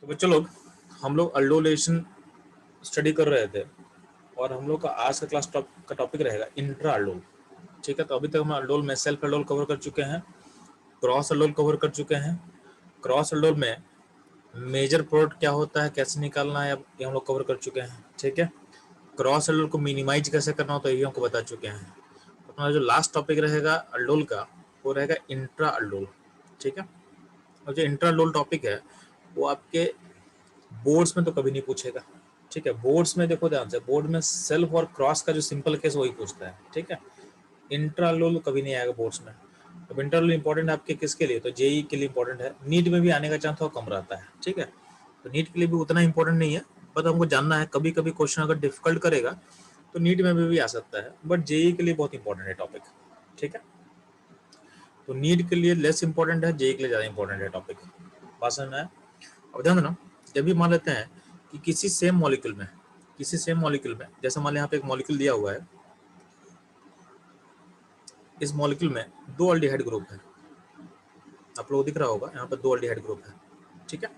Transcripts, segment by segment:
तो बच्चों लोग हम लोग अल्डोलेशन स्टडी कर रहे थे और हम लोग का आज का क्लास का टॉपिक रहेगा इंट्रा अल्डोल। ठीक है, तो अभी तक हम अल्डोल में सेल्फ अल्डोल कवर कर चुके हैं, क्रॉस अल्डोल कवर कर चुके हैं। क्रॉस अल्डोल में मेजर प्रोडक्ट क्या होता है, कैसे निकालना है, ये हम लोग कवर कर चुके हैं। ठीक है, क्रॉस अल्डोल को मिनिमाइज कैसे करना होता है ये हमको बता चुके हैं। अपना जो लास्ट टॉपिक रहेगा अल्डोल का वो रहेगा इंट्रा अल्डोल। ठीक है, और जो इंट्रा अल्डोल टॉपिक है वो आपके बोर्ड्स में तो कभी नहीं पूछेगा। ठीक है, बोर्ड्स में देखो ध्यान से, बोर्ड में सेल्फ और क्रॉस का जो सिंपल केस वही पूछता है। ठीक है, इंट्रालोल कभी नहीं आएगा बोर्ड्स में। अब इंट्रालोल इंपॉर्टेंट आपके किसके लिए, तो जेई के लिए इंपॉर्टेंट है। नीट में भी आने का चांस कम रहता है। ठीक है, तो नीट के लिए भी उतना इंपॉर्टेंट नहीं है, बट हमको जानना है कभी कभी क्वेश्चन अगर डिफिकल्ट करेगा तो नीट में भी आ सकता है, बट जेई के लिए बहुत इंपॉर्टेंट है टॉपिक। ठीक है, तो नीट के लिए लेस इंपॉर्टेंट है, जेई के लिए ज्यादा इंपॉर्टेंट है टॉपिक। बात समझ में आया? अब ध्यान देना, जब भी मान लेते हैं कि किसी सेम मॉलिक्यूल में जैसे मान लें यहाँ पे एक मॉलिक्यूल दिया हुआ है, इस मॉलिक्यूल में दो अल्डिहाइड ग्रुप है। आप लोग दिख रहा होगा यहाँ पर दो अल्डिहाइड ग्रुप है। ठीक है,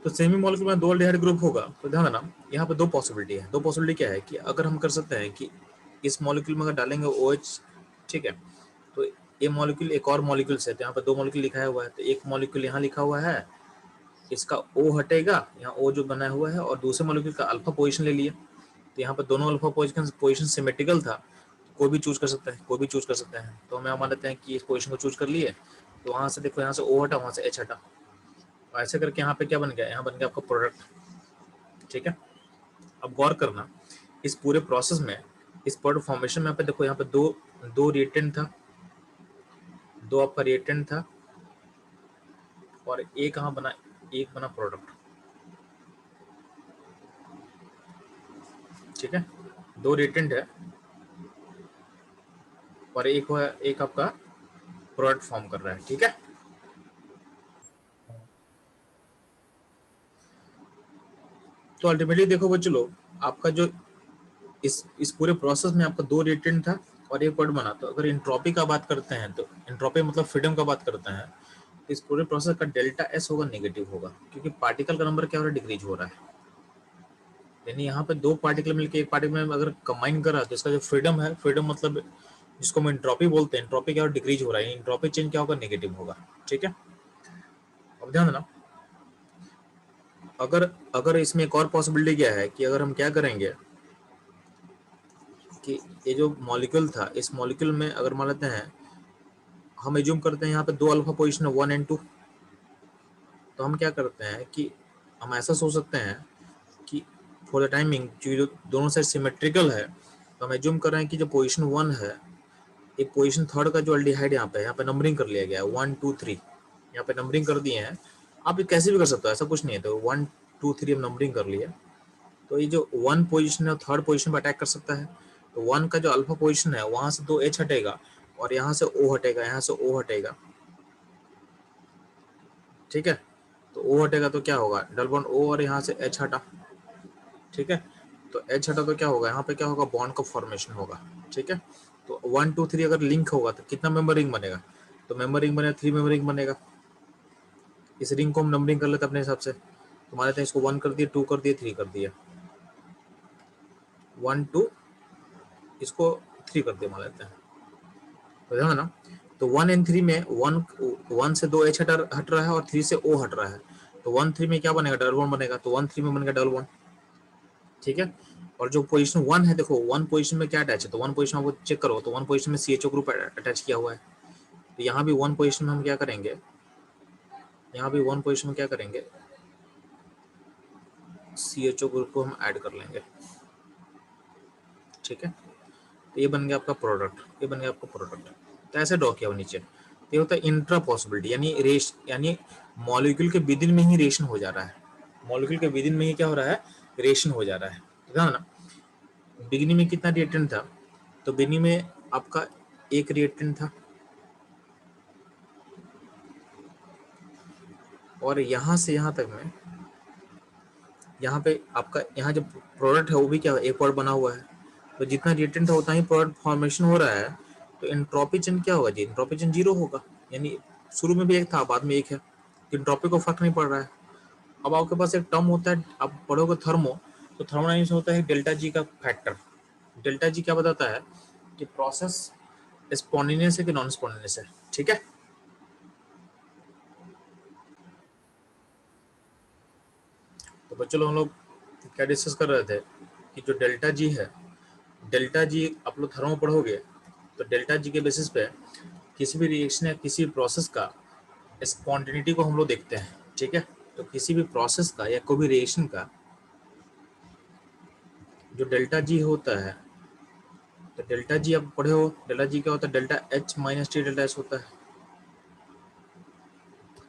तो सेमी मॉलिक्यूल में दो अल्डिहाइड ग्रुप होगा तो ध्यान देना यहाँ पे दो पॉसिबिलिटी है। दो पॉसिबिलिटी क्या है कि अगर हम कर सकते हैं कि इस मॉलिक्यूल में अगर डालेंगे OH, ठीक है, तो ये मॉलिक्यूल एक और मॉलिक्यूल से, तो यहाँ पे दो मॉलिक्यूल लिखा हुआ है, तो एक मॉलिक्यूल यहाँ लिखा हुआ है, इसका O हटेगा, यहाँ O जो बना हुआ है, और दूसरे मॉलिक्यूल का अल्फा पोजीशन ले लिया, तो यहाँ पे दोनों अल्फा पोजीशन सिमेट्रिकल था, कोई भी चूज कर सकते हैं, कोई भी चूज कर सकते हैं। तो हम मान लेते हैं कि इस पोजीशन को चूज कर लिए, तो वहां से देखो यहाँ से O हटा, वहां से H हटा, तो ऐसे करके यहाँ पे क्या बन गया, यहाँ बन गया आपका प्रोडक्ट। ठीक है, अब गौर करना इस पूरे प्रोसेस में, इस प्रोडक्ट फॉर्मेशन में यहाँ पे देखो, यहाँ पे दो दो रिएक्टेंट था, दो आपका रिएक्टेंट था, और एक कहाँ बना, एक बना प्रोडक्ट। ठीक है, दो रिएक्टेंट है और एक आपका प्रोडक्ट फॉर्म कर रहा है। ठीक है, तो अल्टीमेटली देखो बच्चों लोग, आपका जो इस पूरे प्रोसेस में आपका दो रिएक्टेंट था और एक प्रोडक्ट बना। तो अगर एंट्रोपी का बात करते हैं, तो एंट्रोपी मतलब फ्रीडम का बात करते हैं, इस पूरे प्रोसेस का डेल्टा एस होगा, नेगेटिव होगा, क्योंकि पार्टिकल का नंबर क्या हो रहा है, डिक्रीज हो रहा है। यानी यहाँ पे दो पार्टिकल मिलकर एक पार्टिकल में अगर कंबाइन कर रहा है तो इसका जो फ्रीडम है, फ्रीडम मतलब जिसको हम एंट्रोपी बोलते हैं, एंट्रोपी क्या डिक्रीज हो रहा है, एंट्रोपी चेंज क्या होगा, नेगेटिव होगा। ठीक है, अब ध्यान देना, अगर अगर इसमें एक और पॉसिबिलिटी क्या है कि अगर हम क्या करेंगे कि ये जो मॉलिक्यूल था, इस मॉलिक्यूल में अगर मान लेते हैं, हम एज्यूम करते हैं यहाँ पे दो अल्फा पोजीशन है 1 और 2, तो हम क्या करते हैं कि हम ऐसा सोच सकते हैं कि फॉर द टाइमिंग जो दोनों साइड सिमेट्रिकल है, तो हम एज्यूम कर रहे हैं कि जो पोजीशन 1 है, एक पोजीशन थर्ड का जो अल्डिहाइड यहाँ पे नंबरिंग कर लिया गया है 1 2 3, यहाँ पे नंबरिंग कर दिए हैं। आप कैसे भी कर सकते हो, ऐसा कुछ नहीं है, तो 1 2 3 हम नंबरिंग कर लिए, तो ये जो 1 पोजीशन है थर्ड पोजीशन पे अटैक कर सकता है। तो 1 का जो अल्फा पोजीशन है वहां से दो H हटेगा और यहाँ से O हटेगा, यहाँ से O हटेगा। ठीक है, तो O हटेगा तो क्या होगा, डबल बॉन्ड O, और यहाँ से H हटा। ठीक है, तो H हटा तो क्या होगा, यहाँ पे क्या होगा, बॉन्ड का फॉर्मेशन होगा। ठीक है, तो 1 2 3 अगर लिंक होगा तो कितना मेंबर रिंग बनेगा, तो मेंबर रिंग बनेगा 3 मेंबर रिंग बनेगा। इस रिंग को हम नंबरिंग कर लेते अपने हिसाब से, तो मान लेते हैं इसको 1 कर दिया, 2 कर दिया, 3 कर दिया, 1 2, इसको 3 कर दिया मान लेते हैं, तो ध्यान ना, तो 1 और 3 में 1 से दो H हट रहा है और 3 से O हट रहा है, तो 1 3 में क्या बनेगा, डबल बॉन्ड बनेगा, तो 1 3 में बनेगा डबल बॉन्ड। ठीक है, और जो पोजीशन 1 है, देखो 1 पोजीशन में क्या अटैच है, तो 1 पोजीशन आपको चेक करो, तो 1 पोजीशन में CHO ग्रुप अटैच किया हुआ है, तो यहाँ भी 1 पोजीशन में हम क्या करेंगे, यहाँ भी 1 पोजीशन में क्या करेंगे, CHO ग्रुप को हम ऐड कर लेंगे। ठीक है, तो ये बन गया आपका प्रोडक्ट, ये बन गया आपका प्रोडक्ट। तो ऐसे ड्रॉ किया हुआ नीचे, तो ये होता है इंट्रा पॉसिबिलिटी, यानी मॉलिक्यूल के विदिन में ही रिएक्शन हो जा रहा है, मॉलिक्यूल के विदिन में ही क्या हो रहा है, रिएक्शन हो जा रहा है। तो ध्यान ना, बिगिनिंग में कितना रिएक्टेंट था, तो बिगिनिंग में आपका एक रिएक्टेंट था, और यहाँ से यहाँ तक में, यहाँ पे आपका यहाँ जो प्रोडक्ट है वो भी क्या है, एक प्रोडक्ट बना हुआ है, तो जितना रिएक्टेंट था उतना ही प्रोडक्ट फॉर्मेशन हो रहा है, तो एंट्रोपी चेंज क्या होगा जी, एंट्रोपी चेंज 0 होगा, यानी शुरू में भी एक था बाद में एक है, तो एंट्रोपी को फर्क नहीं पड़ रहा है। अब आपके पास एक टर्म होता है, आप पढ़ोगे थर्मो, तो थर्मोडायनेमिक्स होता है डेल्टा जी का फैक्टर। डेल्टा जी क्या बताता है कि प्रोसेस स्पॉन्टेनियस है कि नॉन स्पॉन्टेनियस है। ठीक है, तो बच्चों लोग हम लोग क्या डिस्कस कर रहे थे कि जो डेल्टा जी है, डेल्टा जी आप लोग थर्मो पढ़ोगे तो डेल्टा जी के बेसिस पे किसी भी रिएक्शन या किसी भी प्रोसेस का स्पॉन्टेनिटी को हम लोग देखते हैं। ठीक है, तो किसी भी प्रोसेस का या कोई भी रिएक्शन का जो डेल्टा जी होता है, तो डेल्टा जी आप पढ़े हो, डेल्टा जी क्या होता है, delta H minus T delta S होता है।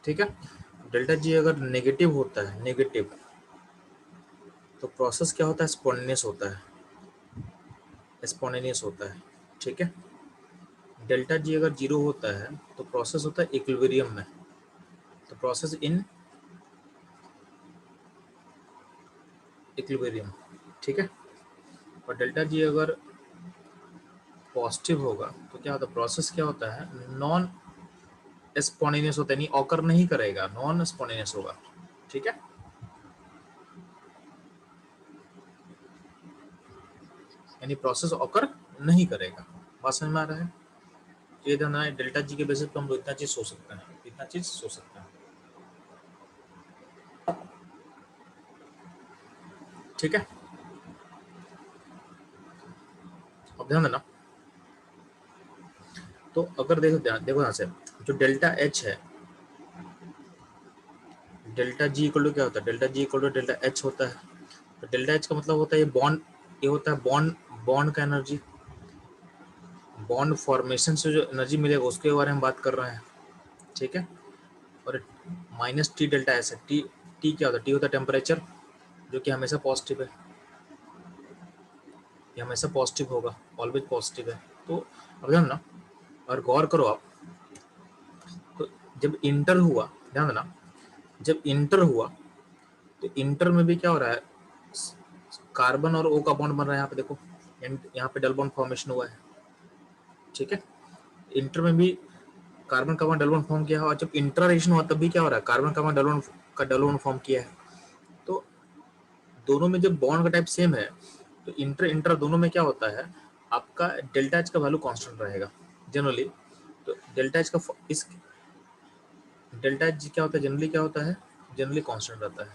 ठीक है, डेल्टा जी अगर नेगेटिव होता है, नेगेटिव, तो प्रोसेस क्या होता है, स्पॉन्टेनियस होता है, स्पॉन्टेनियस होता है। ठीक है, डेल्टा जी अगर जीरो होता है तो प्रोसेस होता है इक्विलिब्रियम में, तो प्रोसेस इन इक्विलिब्रियम। ठीक है, और डेल्टा जी अगर पॉजिटिव होगा तो क्या होता है, प्रोसेस क्या होता है, नॉन स्पॉन्टेनियस होता है, नहीं ऑकर नहीं करेगा, नॉन स्पॉन्टेनियस होगा। ठीक है, यानी प्रोसेस ऑकर नहीं करेगा। बात समझ में आ रहा है? ये ध्यान है, डेल्टा जी के बेसिस पे हम लोग इतना चीज सोच सकते हैं, इतना चीज सोच सकते हैं। ठीक है, अब ध्यान देना। तो अगर देखो देखो यहाँ से, जो डेल्टा एच है, डेल्टा जी इक्वल टू क्या होता है, delta G equal to delta H होता है। तो डेल्टा एच का मतलब होता है ये बॉन्ड, ये होता है बॉन्ड, बॉन्ड का एनर्जी, बॉन्ड फॉर्मेशन से जो एनर्जी मिलेगा उसके बारे में बात कर रहे हैं। ठीक है, और माइनस टी डेल्टा एस है, टी, टी क्या होता है, टी होता है टेम्परेचर, जो कि हमेशा पॉजिटिव है, ये हमेशा पॉजिटिव होगा, ऑलवेज पॉजिटिव है। तो अब ध्यान ना, और गौर करो आप, तो जब इंटर हुआ, ध्यान देना, जब इंटर हुआ तो इंटर में भी क्या हो रहा है, कार्बन और ओ का बॉन्ड बन रहा है। यहाँ पे देखो, यहाँ पे डबल बॉन्ड फॉर्मेशन हुआ है। ठीक है, इंटर में भी carbon carbon double bond form किया है, और जब इंटरेक्शन हुआ तब भी क्या हो रहा है, कार्बन कार्बन डबल बॉन्ड का डबल बॉन्ड फॉर्म किया है। तो दोनों में जब बॉन्ड का टाइप सेम है तो इंटर इंटर दोनों में क्या होता है, आपका डेल्टा एच का वैल्यू कांस्टेंट रहेगा जनरली। तो डेल्टा एच का इस डेल्टा एच क्या होता है, जनरली क्या होता है, जनरली कांस्टेंट रहता है,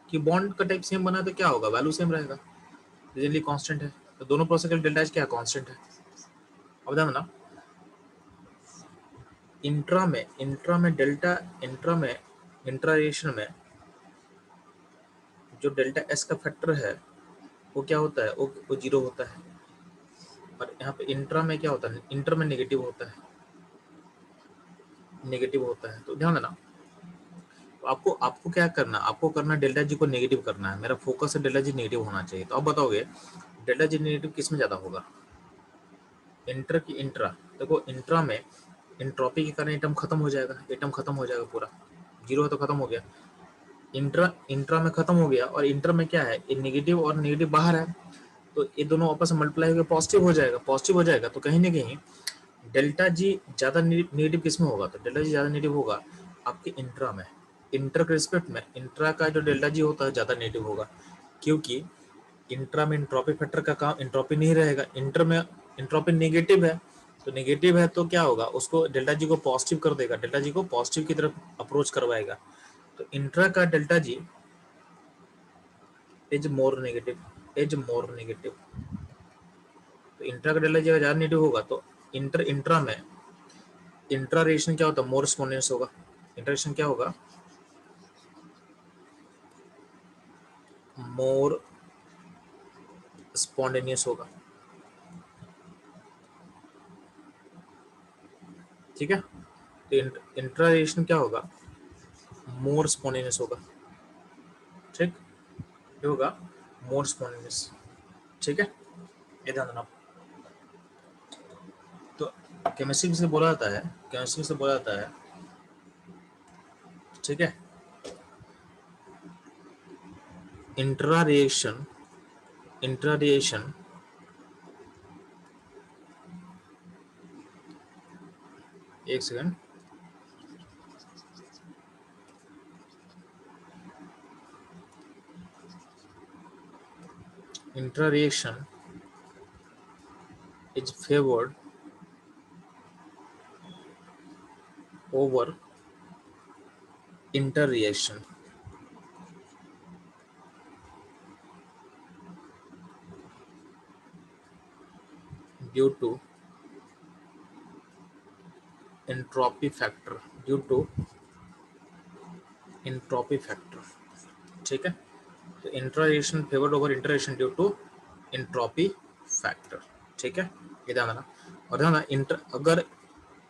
कि बॉन्ड का टाइप सेम बना तो क्या होगा, वैल्यू सेम रहेगा, जनरली कांस्टेंट है। तो दोनों प्रोसेस के डेल्टा एच क्या कांस्टेंट है। अब ध्यान ना, इंट्रा में डेल्टा, इंट्रा में इंट्रारेशन में जो डेल्टा एस का फैक्टर है वो क्या होता है, वो जीरो होता है। और यहाँ पे इंट्रा में क्या होता है, इंटर में नेगेटिव होता है, नेगेटिव होता है। तो ध्यान देना, तो आपको आपको क्या करना, आपको करना डेल्टा जी को नेगेटिव करना है, मेरा फोकस है डेल्टा जी नेगेटिव होना चाहिए। तो अब बताओगे डेल्टा जी नेगेटिव किस में ज़्यादा होगा, इंटर की इंट्रा। देखो इंट्रा में इंट्रोपी के कारण एटम खत्म हो जाएगा, एटम खत्म हो जाएगा पूरा, जीरो है तो खत्म हो गया। इंट्रा इंट्रा में खत्म हो गया, और इंटर में क्या है, ये नेगेटिव और नेगेटिव बाहर है, तो ये दोनों आपस में मल्टीप्लाई होकर पॉजिटिव हो जाएगा, पॉजिटिव हो जाएगा। तो कहीं ना कहीं डेल्टा जी ज़्यादा नेगेटिव किस में होगा, तो डेल्टा जी ज़्यादा नेगेटिव होगा आपके इंट्रा में। इंटर के रिस्पेक्ट में इंट्रा का जो डेल्टा जी होता है ज़्यादा नेगेटिव होगा, क्योंकि इंट्रा में इंट्रोपी फैक्टर का काम, इंट्रोपी नहीं रहेगा, इंटर में इंट्रोपी नेगेटिव है, तो नेगेटिव है तो क्या होगा, उसको डेल्टा जी को पॉजिटिव कर देगा, डेल्टा जी को पॉजिटिव की तरफ अप्रोच करवाएगा। तो इंट्रा का delta G is more negative, is more negative. तो इंट्रा का डेल्टा जी अगर ज़्यादा नेगेटिव होगा तो इंटर इंट्रा में इंट्रा रिएक्शन क्या होता है, मोर स्पॉन्टेनियस होगा, इंटरेक्शन क्या होगा, मोर स्पॉन्टेनियस होगा। ठीक है, तो इंट्रा रिएक्शन क्या होगा, मोर स्पॉन्टेनियस होगा। ठीक, ये होगा मोर स्पॉन्टेनियस। ठीक है, ये ध्यान देना। तो केमिस्ट्री से बोला जाता है, केमिस्ट्री से बोला जाता है, ठीक है, इंट्रा रिएक्शन, इंट्रा रिएक्शन, एक second, intra reaction is favoured over inter reaction due to entropy factor, due to entropy factor. ठीक है, तो intra reaction favoured over inter reaction due to entropy factor. ठीक है, ये ध्यान देना। और ध्यान देना इंटर, अगर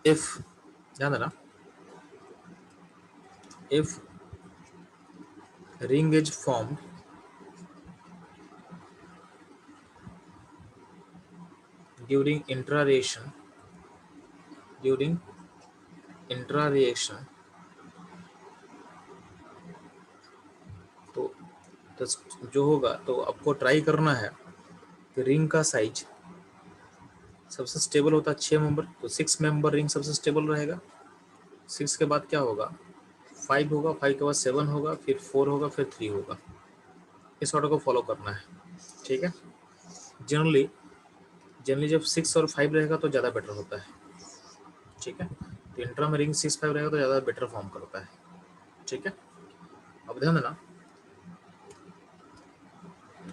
इफ, ध्यान देना, if ring is formed during intra-reaction, during intra-reaction, तो जो होगा, तो आपको ट्राई करना है कि रिंग का साइज सबसे स्टेबल होता है 6 मेंबर, तो 6 मेंबर रिंग सबसे स्टेबल रहेगा। 6 के बाद क्या होगा, 5 होगा, 5 के बाद 7 होगा, फिर 4 होगा, फिर 3 होगा। इस ऑर्डर को फॉलो करना है। ठीक है, जनरली जब 6 और 5 रहेगा तो ज़्यादा बेटर होता है। ठीक है, तो इंट्रा में रिंग 6 5 रहेगा तो ज़्यादा बेटर फॉर्म करता है। ठीक है, अब ध्यान देना,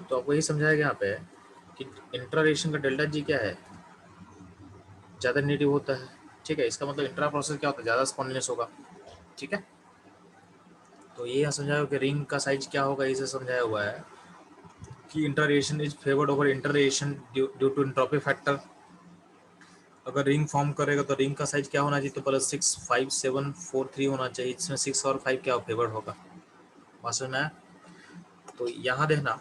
तो आपको यही समझाया गया यहाँ पे कि इंट्रा रिएक्शन का डेल्टा जी क्या है, ज़्यादा नेगेटिव होता है। ठीक है, इसका मतलब इंट्रा प्रोसेस क्या होता है, ज़्यादा स्पॉन्टेनियस होगा। ठीक है, तो ये यहाँ समझाया कि रिंग का साइज क्या होगा, इसे समझाया हुआ है कि intra reaction is favoured over inter reaction due to entropy factor. अगर रिंग फॉर्म करेगा तो रिंग का साइज क्या होना चाहिए, तो पहले 6 5 7 4 3 होना चाहिए, जिसमें 6 और 5 क्या फेवर्ड होगा। बात समझ में आया? तो यहाँ देखना,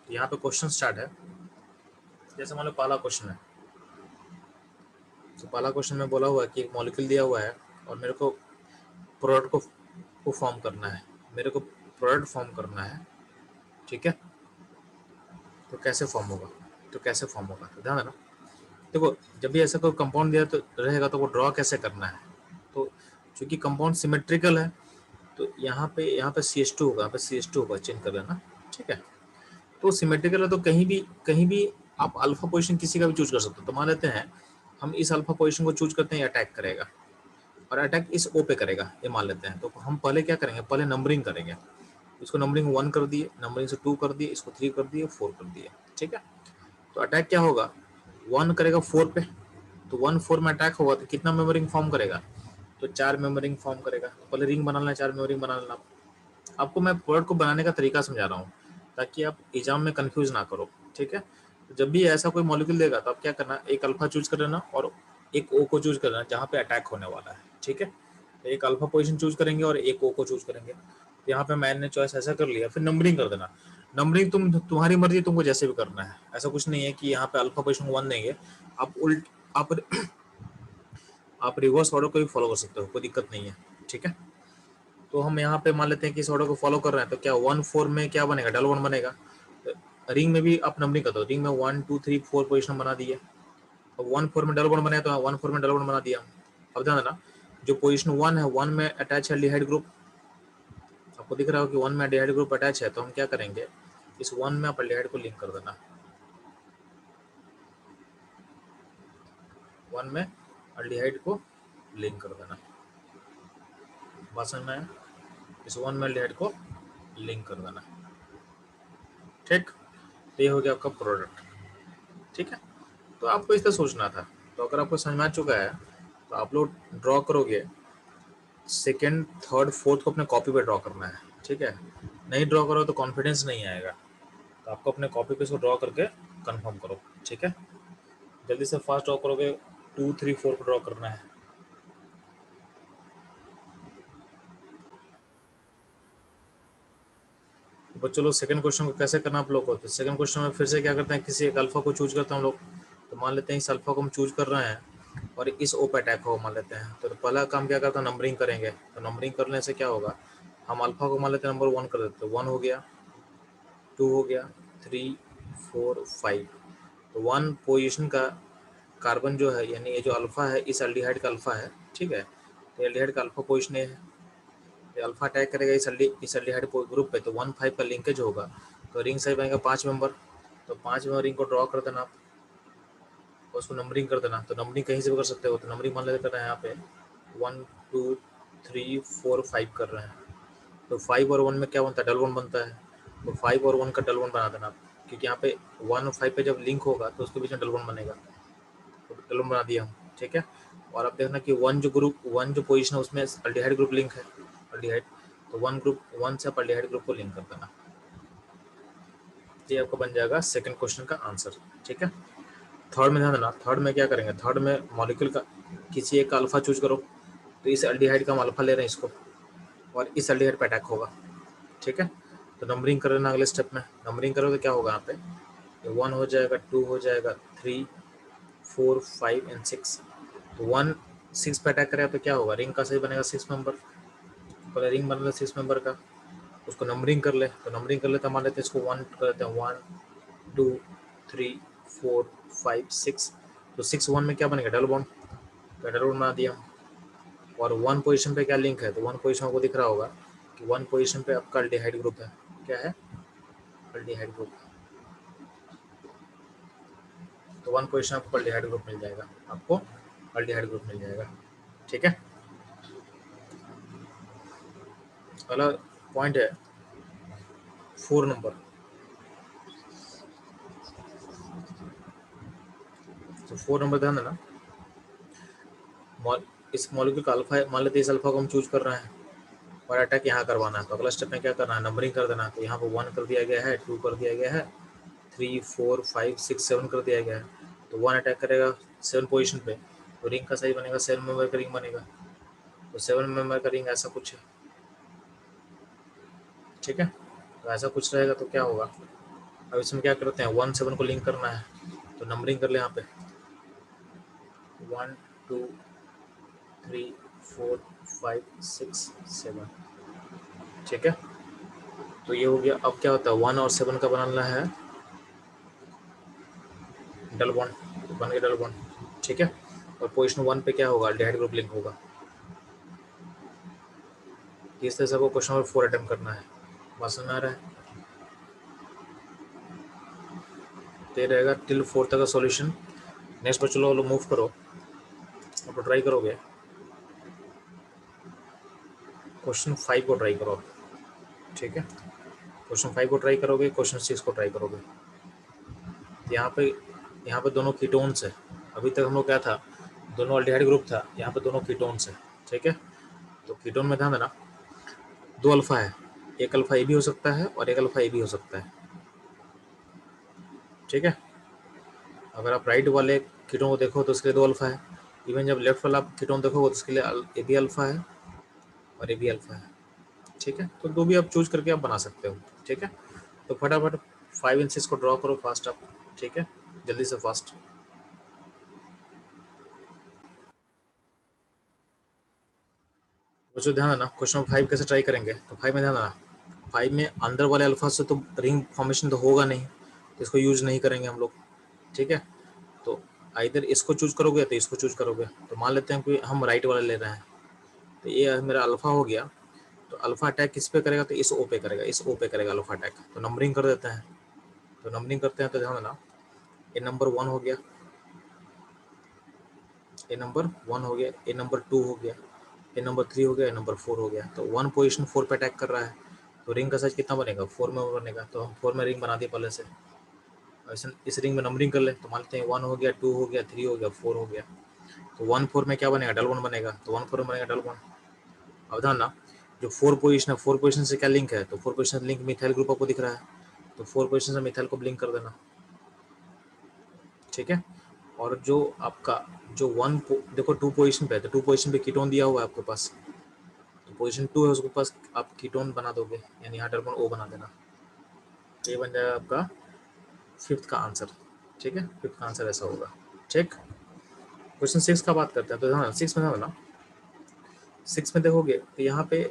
यहाँ पे क्वेश्चन स्टार्ट है। जैसे मान लो पहला क्वेश्चन है, तो पहला क्वेश्चन में बोला हुआ है कि एक मॉलिक्यूल दिया हुआ है और मेरे को प्रोडक्ट को फॉर्म करना है, मेरे को प्रोडक्ट फॉर्म करना है। ठीक है, तो कैसे फॉर्म होगा, तो कैसे फॉर्म होगा, तो ध्यान देना। देखो, जब भी ऐसा कोई कंपाउंड दिया तो रहेगा, तो वो ड्रॉ कैसे करना है। तो चूंकि कंपाउंड सिमेट्रिकल है, तो यहाँ पे CH2 होगा, यहाँ पे CH2 होगा, चेंज कर लेना। ठीक है, तो सिमेट्रिकल है तो कहीं भी आप अल्फा पोजीशन किसी का भी चूज कर सकते हो। तो मान लेते हैं हम इस अल्फा पोजीशन को चूज करते हैं, अटैक करेगा और अटैक इस O पे करेगा, ये मान लेते हैं। तो हम पहले क्या करेंगे, पहले नंबरिंग करेंगे। इसको नंबरिंग 1 कर दिए, नंबरिंग से 2 कर दिए, इसको 3 कर दिए, 4 कर दिए। ठीक है, तो अटैक क्या होगा, 1 करेगा 4 पे, तो 1 4 में अटैक होगा तो कितना मेमोरिंग फॉर्म करेगा, तो 4 मेमोरिंग फॉर्म करेगा। तो पहले रिंग बना लेना, 4 मेमोरिंग बना लेना। आपको मैं प्रोडक्ट को बनाने का तरीका समझा रहा हूँ ताकि आप एग्जाम में कंफ्यूज ना करो। ठीक है, तो जब भी ऐसा कोई मॉलिक्यूल देगा तो आप क्या करना, एक अल्फा चूज कर लेना और एक O को चूज करना जहाँ पे अटैक होने वाला है। ठीक है, तो एक अल्फा पोजीशन चूज करेंगे और एक O को चूज करेंगे। तो यहाँ पे मैंने चॉइस ऐसा कर लिया, फिर नंबरिंग कर देना। नंबरिंग तुम्हारी मर्जी, तुमको जैसे भी करना है। ऐसा कुछ नहीं है कि यहाँ पे अल्फा पोजीशन 1 देंगे, आप उल्ट आप रिवर्स ऑर्डर को भी फॉलो कर सकते हो, कोई दिक्कत नहीं है। ठीक है, तो हम यहाँ पे मान लेते हैं कि इस ऑर्डर को फॉलो कर रहे हैं, तो क्या 1 4 में क्या बनेगा, डबल 1 बनेगा। रिंग में भी आप नंबरिंग कर दो, रिंग में 1 2 3 4 पोजीशन बना दिए। अब 1 4 में डबल 1 बने तो 1 4 में डबल 1 बना दिया। अब ध्यान देना, जो पोजीशन 1 है, 1 में अटैच है एल्डिहाइड ग्रुप। आपको दिख रहा हो कि 1 में एल्डिहाइड ग्रुप अटैच है, तो हम क्या करेंगे, इस 1 में आप एल्डिहाइड को लिंक कर देना। 1 में एल्डिहाइड को लिंक कर देना। बात समझ में आया? इस 1 में एल्डिहाइड को लिंक कर देना। ठीक, तो ये हो गया आपका प्रोडक्ट। ठीक है, तो आपको इस तरह सोचना था। तो अगर आपको समझ में आ चुका है तो आप लोग ड्रॉ करोगे, सेकेंड थर्ड फोर्थ को अपने कॉपी पे ड्रॉ करना है। ठीक है, नहीं ड्रॉ करो तो कॉन्फिडेंस नहीं आएगा, तो आपको अपने कॉपी पे इसको ड्रॉ करके कंफर्म करो। ठीक है, जल्दी से फास्ट ड्रॉ करोगे, 2 3 4 को ड्रॉ करना है। तो बच्चों लोग सेकंड क्वेश्चन को कैसे करना आप लोग को, तो सेकंड क्वेश्चन में फिर से क्या करते हैं, किसी एक अल्फा को चूज करते हैं हम लोग। तो मान लेते हैं इस अल्फा को हम चूज कर रहे हैं और इस O पे अटैक हो मान लेते हैं। तो पहला काम क्या करता है, नंबरिंग करेंगे। तो नंबरिंग करने से क्या होगा, हम अल्फा को मान लेते हैं नंबर 1 कर देते हैं। 1 हो गया, 2 हो गया, 3 4 5। तो 1 पोजीशन का कार्बन जो है, यानी ये जो अल्फा है, इस एल्डिहाइड का अल्फा है। ठीक है, तो एल्डिहाइड का अल्फा पोजीशन है, ये अल्फा अटैक करेगा इस एल्डिहाइड ग्रुप पे, तो 1 5 का लिंकेज होगा, तो रिंग साइज बनेगा 5 मेंबर। तो 5वें रिंग को ड्रॉ कर देना आप, उसको नंबरिंग कर देना। तो नंबरिंग कहीं से भी कर सकते हो, तो नंबरिंग मान लेते हैं यहाँ पे 1 2 3 4 5 कर रहे हैं, तो 5 और 1 में क्या बनता है, डबल 1 बनता है। तो 5 और 1 का डबल 1 बना देना आप, क्योंकि यहाँ पे 1 और 5 पे जब लिंक होगा तो उसके बीच में डबल 1 बनेगा, तो डबल 1 बना दिया हम, ठीक है। और अब देखना कि 1 जो ग्रुप 1 जो पोजीशन है उसमें अल्डिहाइड ग्रुप लिंक है, अल्डिहाइड, तो 1 ग्रुप 1 से आप अल्डिहाइड ग्रुप को लिंक कर देना। ये आपका बन जाएगा सेकंड क्वेश्चन का आंसर, ठीक है। थर्ड में ध्यान देना, थर्ड में क्या करेंगे, थर्ड में मॉलिक्यूल का किसी एक का अल्फा चूज करो, तो इस अल्डिहाइड का हम अल्फा ले रहे हैं इसको, और इस अल्डिहाइड पे अटैक होगा, ठीक है। तो नंबरिंग कर लेना अगले स्टेप में, नंबरिंग करोगे तो क्या होगा, यहाँ पे 1 हो जाएगा, 2 हो जाएगा, 3 4 5 एंड 6। तो 1 6 पे अटैक करेगा तो क्या होगा, रिंग का सही बनेगा 6 मेंबर, पहले रिंग बन रहा 6 मेंबर का, उसको नंबरिंग कर ले, तो नंबरिंग कर ले तो मान लेते हैं इसको 1 कर लेते हैं, 1 2 3 4 5 6। तो 6 1 में क्या बनेगा, डबल बॉन्ड, तो डबल बॉन्ड बना दिया। और 1 पोजीशन पे क्या लिंक है, तो 1 पोजीशन आपको दिख रहा होगा कि 1 पोजीशन पे आपका अल्डिहाइड ग्रुप है, क्या है, अल्डिहाइड ग्रुप। तो 1 पोजीशन आपको अल्डिहाइड ग्रुप मिल जाएगा, आपको अल्डिहाइड ग्रुप मिल जाएगा, ठीक है। अगला पॉइंट है 4 नंबर। तो 4 नंबर ध्यान देना, इस मॉलिक्यूल का अल्फा मान लेते हैं, इस अल्फा को हम चूज कर रहे हैं और अटैक यहाँ करवाना है। तो अगला स्टेप में क्या करना है, नंबरिंग कर देना। तो यहाँ पर 1 कर दिया गया है, 2 कर दिया गया है, 3 4 5 6 7 कर दिया गया है। तो 1 अटैक करेगा 7 पोजीशन पे, तो रिंग का सही बनेगा 7 मेंबर का रिंग बनेगा। तो 7 मेंबर का रिंग ऐसा कुछ है, ठीक है। तो ऐसा कुछ रहेगा तो क्या होगा, अब इसमें क्या करते हैं, 1 7 को लिंक करना है, तो नंबरिंग कर ले यहाँ पे 1 2 3 4 5 6 7, ठीक है। तो ये हो गया। अब क्या होता है, 1 और 7 का बनाना है डबल बॉन्ड, तो बन गया डबल बॉन्ड, ठीक है। और पोजीशन 1 पे क्या होगा, अल्डिहाइड ग्रुप लिंक होगा। इस तरह से आपको क्वेश्चन नंबर 4 अटेम्प्ट करना है, बात समझ में आ रहा है। तो ये रहेगा टिल 4 तक का सॉल्यूशन। नेक्स्ट पर चलो मूव करो, आप ट्राई करोगे क्वेश्चन 5 को ट्राई करो, ठीक है। क्वेश्चन 5 को ट्राई करोगे, क्वेश्चन 6 को ट्राई करोगे। यहाँ पे दोनों कीटोन्स है, अभी तक हम लोग क्या था, दोनों अल्डिहाइड ग्रुप था, यहाँ पे दोनों कीटोन्स है, ठीक है। तो कीटोन में ध्यान देना, 2 अल्फा है, एक अल्फा ए भी हो सकता है और एक अल्फा ए भी हो सकता है, ठीक है। अगर आप राइट वाले कीटोन को देखो तो उसके लिए 2 अल्फा है, इवन जब लेफ्ट वाला कीटोन देखोगे तो उसके लिए ए भी अल्फा है और ए भी अल्फा है, ठीक है। तो 2 भी आप चूज करके आप बना सकते हो, ठीक है। तो फटाफट 5 एंड 6 को ड्रॉ करो फास्ट आप, ठीक है, जल्दी से फास्ट। बच्चों ध्यान देना, क्वेश्चन 5 कैसे ट्राई करेंगे, तो 5 में ध्यान देना, 5 में अंदर वाले अल्फा से तो रिंग फॉर्मेशन तो होगा नहीं, तो इसको यूज नहीं करेंगे हम लोग, ठीक है। तो इधर इसको चूज करोगे तो इसको चूज करोगे। तो मान लेते हैं कि हम राइट वाला ले रहे हैं, तो ये मेरा अल्फा हो गया। तो अल्फा अटैक किस पे करेगा, तो इस ओ पे करेगा, इस ओ पे करेगा अल्फा अटैक। तो नंबरिंग कर देते हैं, तो नंबरिंग करते हैं तो ध्यान देना, ए नंबर 1 हो गया, ए नंबर 1 हो गया, ए नंबर 2 हो गया, ए नंबर 3 हो गया, ए नंबर 4 हो गया। तो 1 पोजीशन 4 पे अटैक कर रहा है, तो रिंग का साइज कितना बनेगा, 4 में बनेगा। तो हम 4 में रिंग बना दिए पहले से, ऐसे इस रिंग में नंबरिंग कर ले, तो मान लेते हैं 1 हो गया, 2 हो गया, 3 हो गया, 4 हो गया। तो 1 4 में क्या बनेगा, डबल 1 बनेगा। तो 1 4 में बनेगा डबल 1। अब ध्यान ना, जो 4 पोजीशन है, 4 पोजीशन से क्या लिंक है, तो 4 पोजीशन लिंक मिथाइल ग्रुप आपको दिख रहा है, तो 4 पोजीशन से मिथाइल को लिंक कर देना, ठीक है। और जो आपका जो देखो 2 पोजीशन पे है, तो 2 पोजीशन पे कीटोन दिया हुआ है आपके पास, तो पोजीशन 2 है उसके पास आप कीटोन बना दोगे, यानी यहाँ डबल ओ बना देना। तो ये बन जाएगा आपका 5th का आंसर, ठीक है। 5th का आंसर ऐसा होगा, ठीक। क्वेश्चन 6 का बात करते हैं, तो हाँ 6 में ना, 6 में देखोगे तो यहाँ पे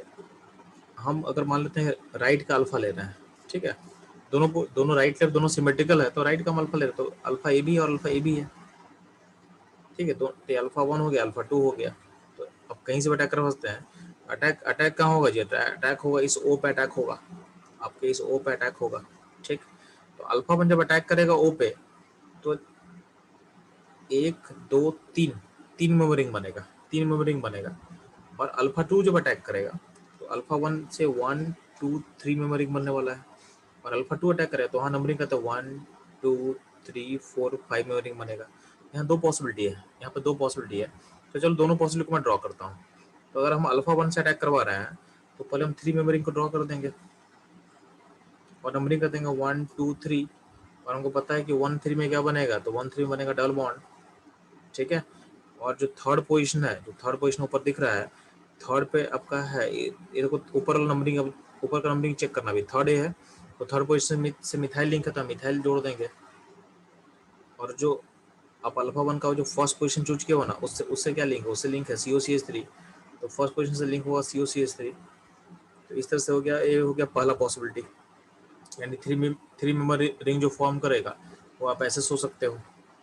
हम अगर मान लेते हैं राइट का अल्फा ले रहे हैं, ठीक है, दोनों राइट लेफ्ट दोनों सिमेट्रिकल है, तो राइट का हम अल्फा ले रहे हैं, तो अल्फा ए बी है और अल्फा ए बी है, ठीक है। तो अल्फा 1 हो गया, अल्फा 2 हो गया। तो अब कहीं से भी अटैक कर सकते हैं, अटैक अटैक कहाँ होगा जी, अटैक होगा इस ओ पे अटैक होगा, आपके इस ओ पे अटैक होगा, ठीक। तो अल्फा वन जब अटैक करेगा ओ पे तो 1 2 3 मेंबरिंग बनेगा, 3 मेंबरिंग बनेगा। और अल्फा टू जब अटैक करेगा तो अल्फा वन से 1 2 3 मेंबरिंग बनने वाला है। और अल्फा टू अटैक करेगा तो वहाँ नंबरिंग करता है 1 2 3 4 5 मेंबरिंग बनेगा। यहाँ दो पॉसिबिलिटी है, यहाँ पे दो पॉसिबिलिटी है। तो चलो दोनों पॉसिबिलिटी को मैं ड्रॉ करता हूँ। तो अगर हम अल्फा वन से अटैक करवा रहे हैं तो पहले हम 3 मेंबरिंग को ड्रॉ कर देंगे और नंबरिंग कर देंगे 1 2 3। और हमको पता है कि 1 3 में क्या बनेगा, तो 1 3 में बनेगा डबल बॉन्ड, ठीक है। और जो थर्ड पोजीशन है, जो थर्ड पोजीशन ऊपर दिख रहा है, थर्ड पे आपका है ये देखो ऊपर वाला नंबरिंग, ऊपर का नंबरिंग चेक करना भी थर्ड है तो थर्ड पोजीशन से मिथाइल लिंक है तो मिथाइल जोड़ देंगे। और जो आप अल्फा वन का जो फर्स्ट पोजीशन चूज किया हुआ ना उससे उससे क्या लिंक है, उससे लिंक है COCH3, तो फर्स्ट पोजीशन से लिंक होगा COCH3। तो इस तरह से हो गया, ये हो गया पहला पॉसिबिलिटी, यानी थ्री मेंबर रिंग जो फॉर्म करेगा वो आप ऐसे सोच सकते हो,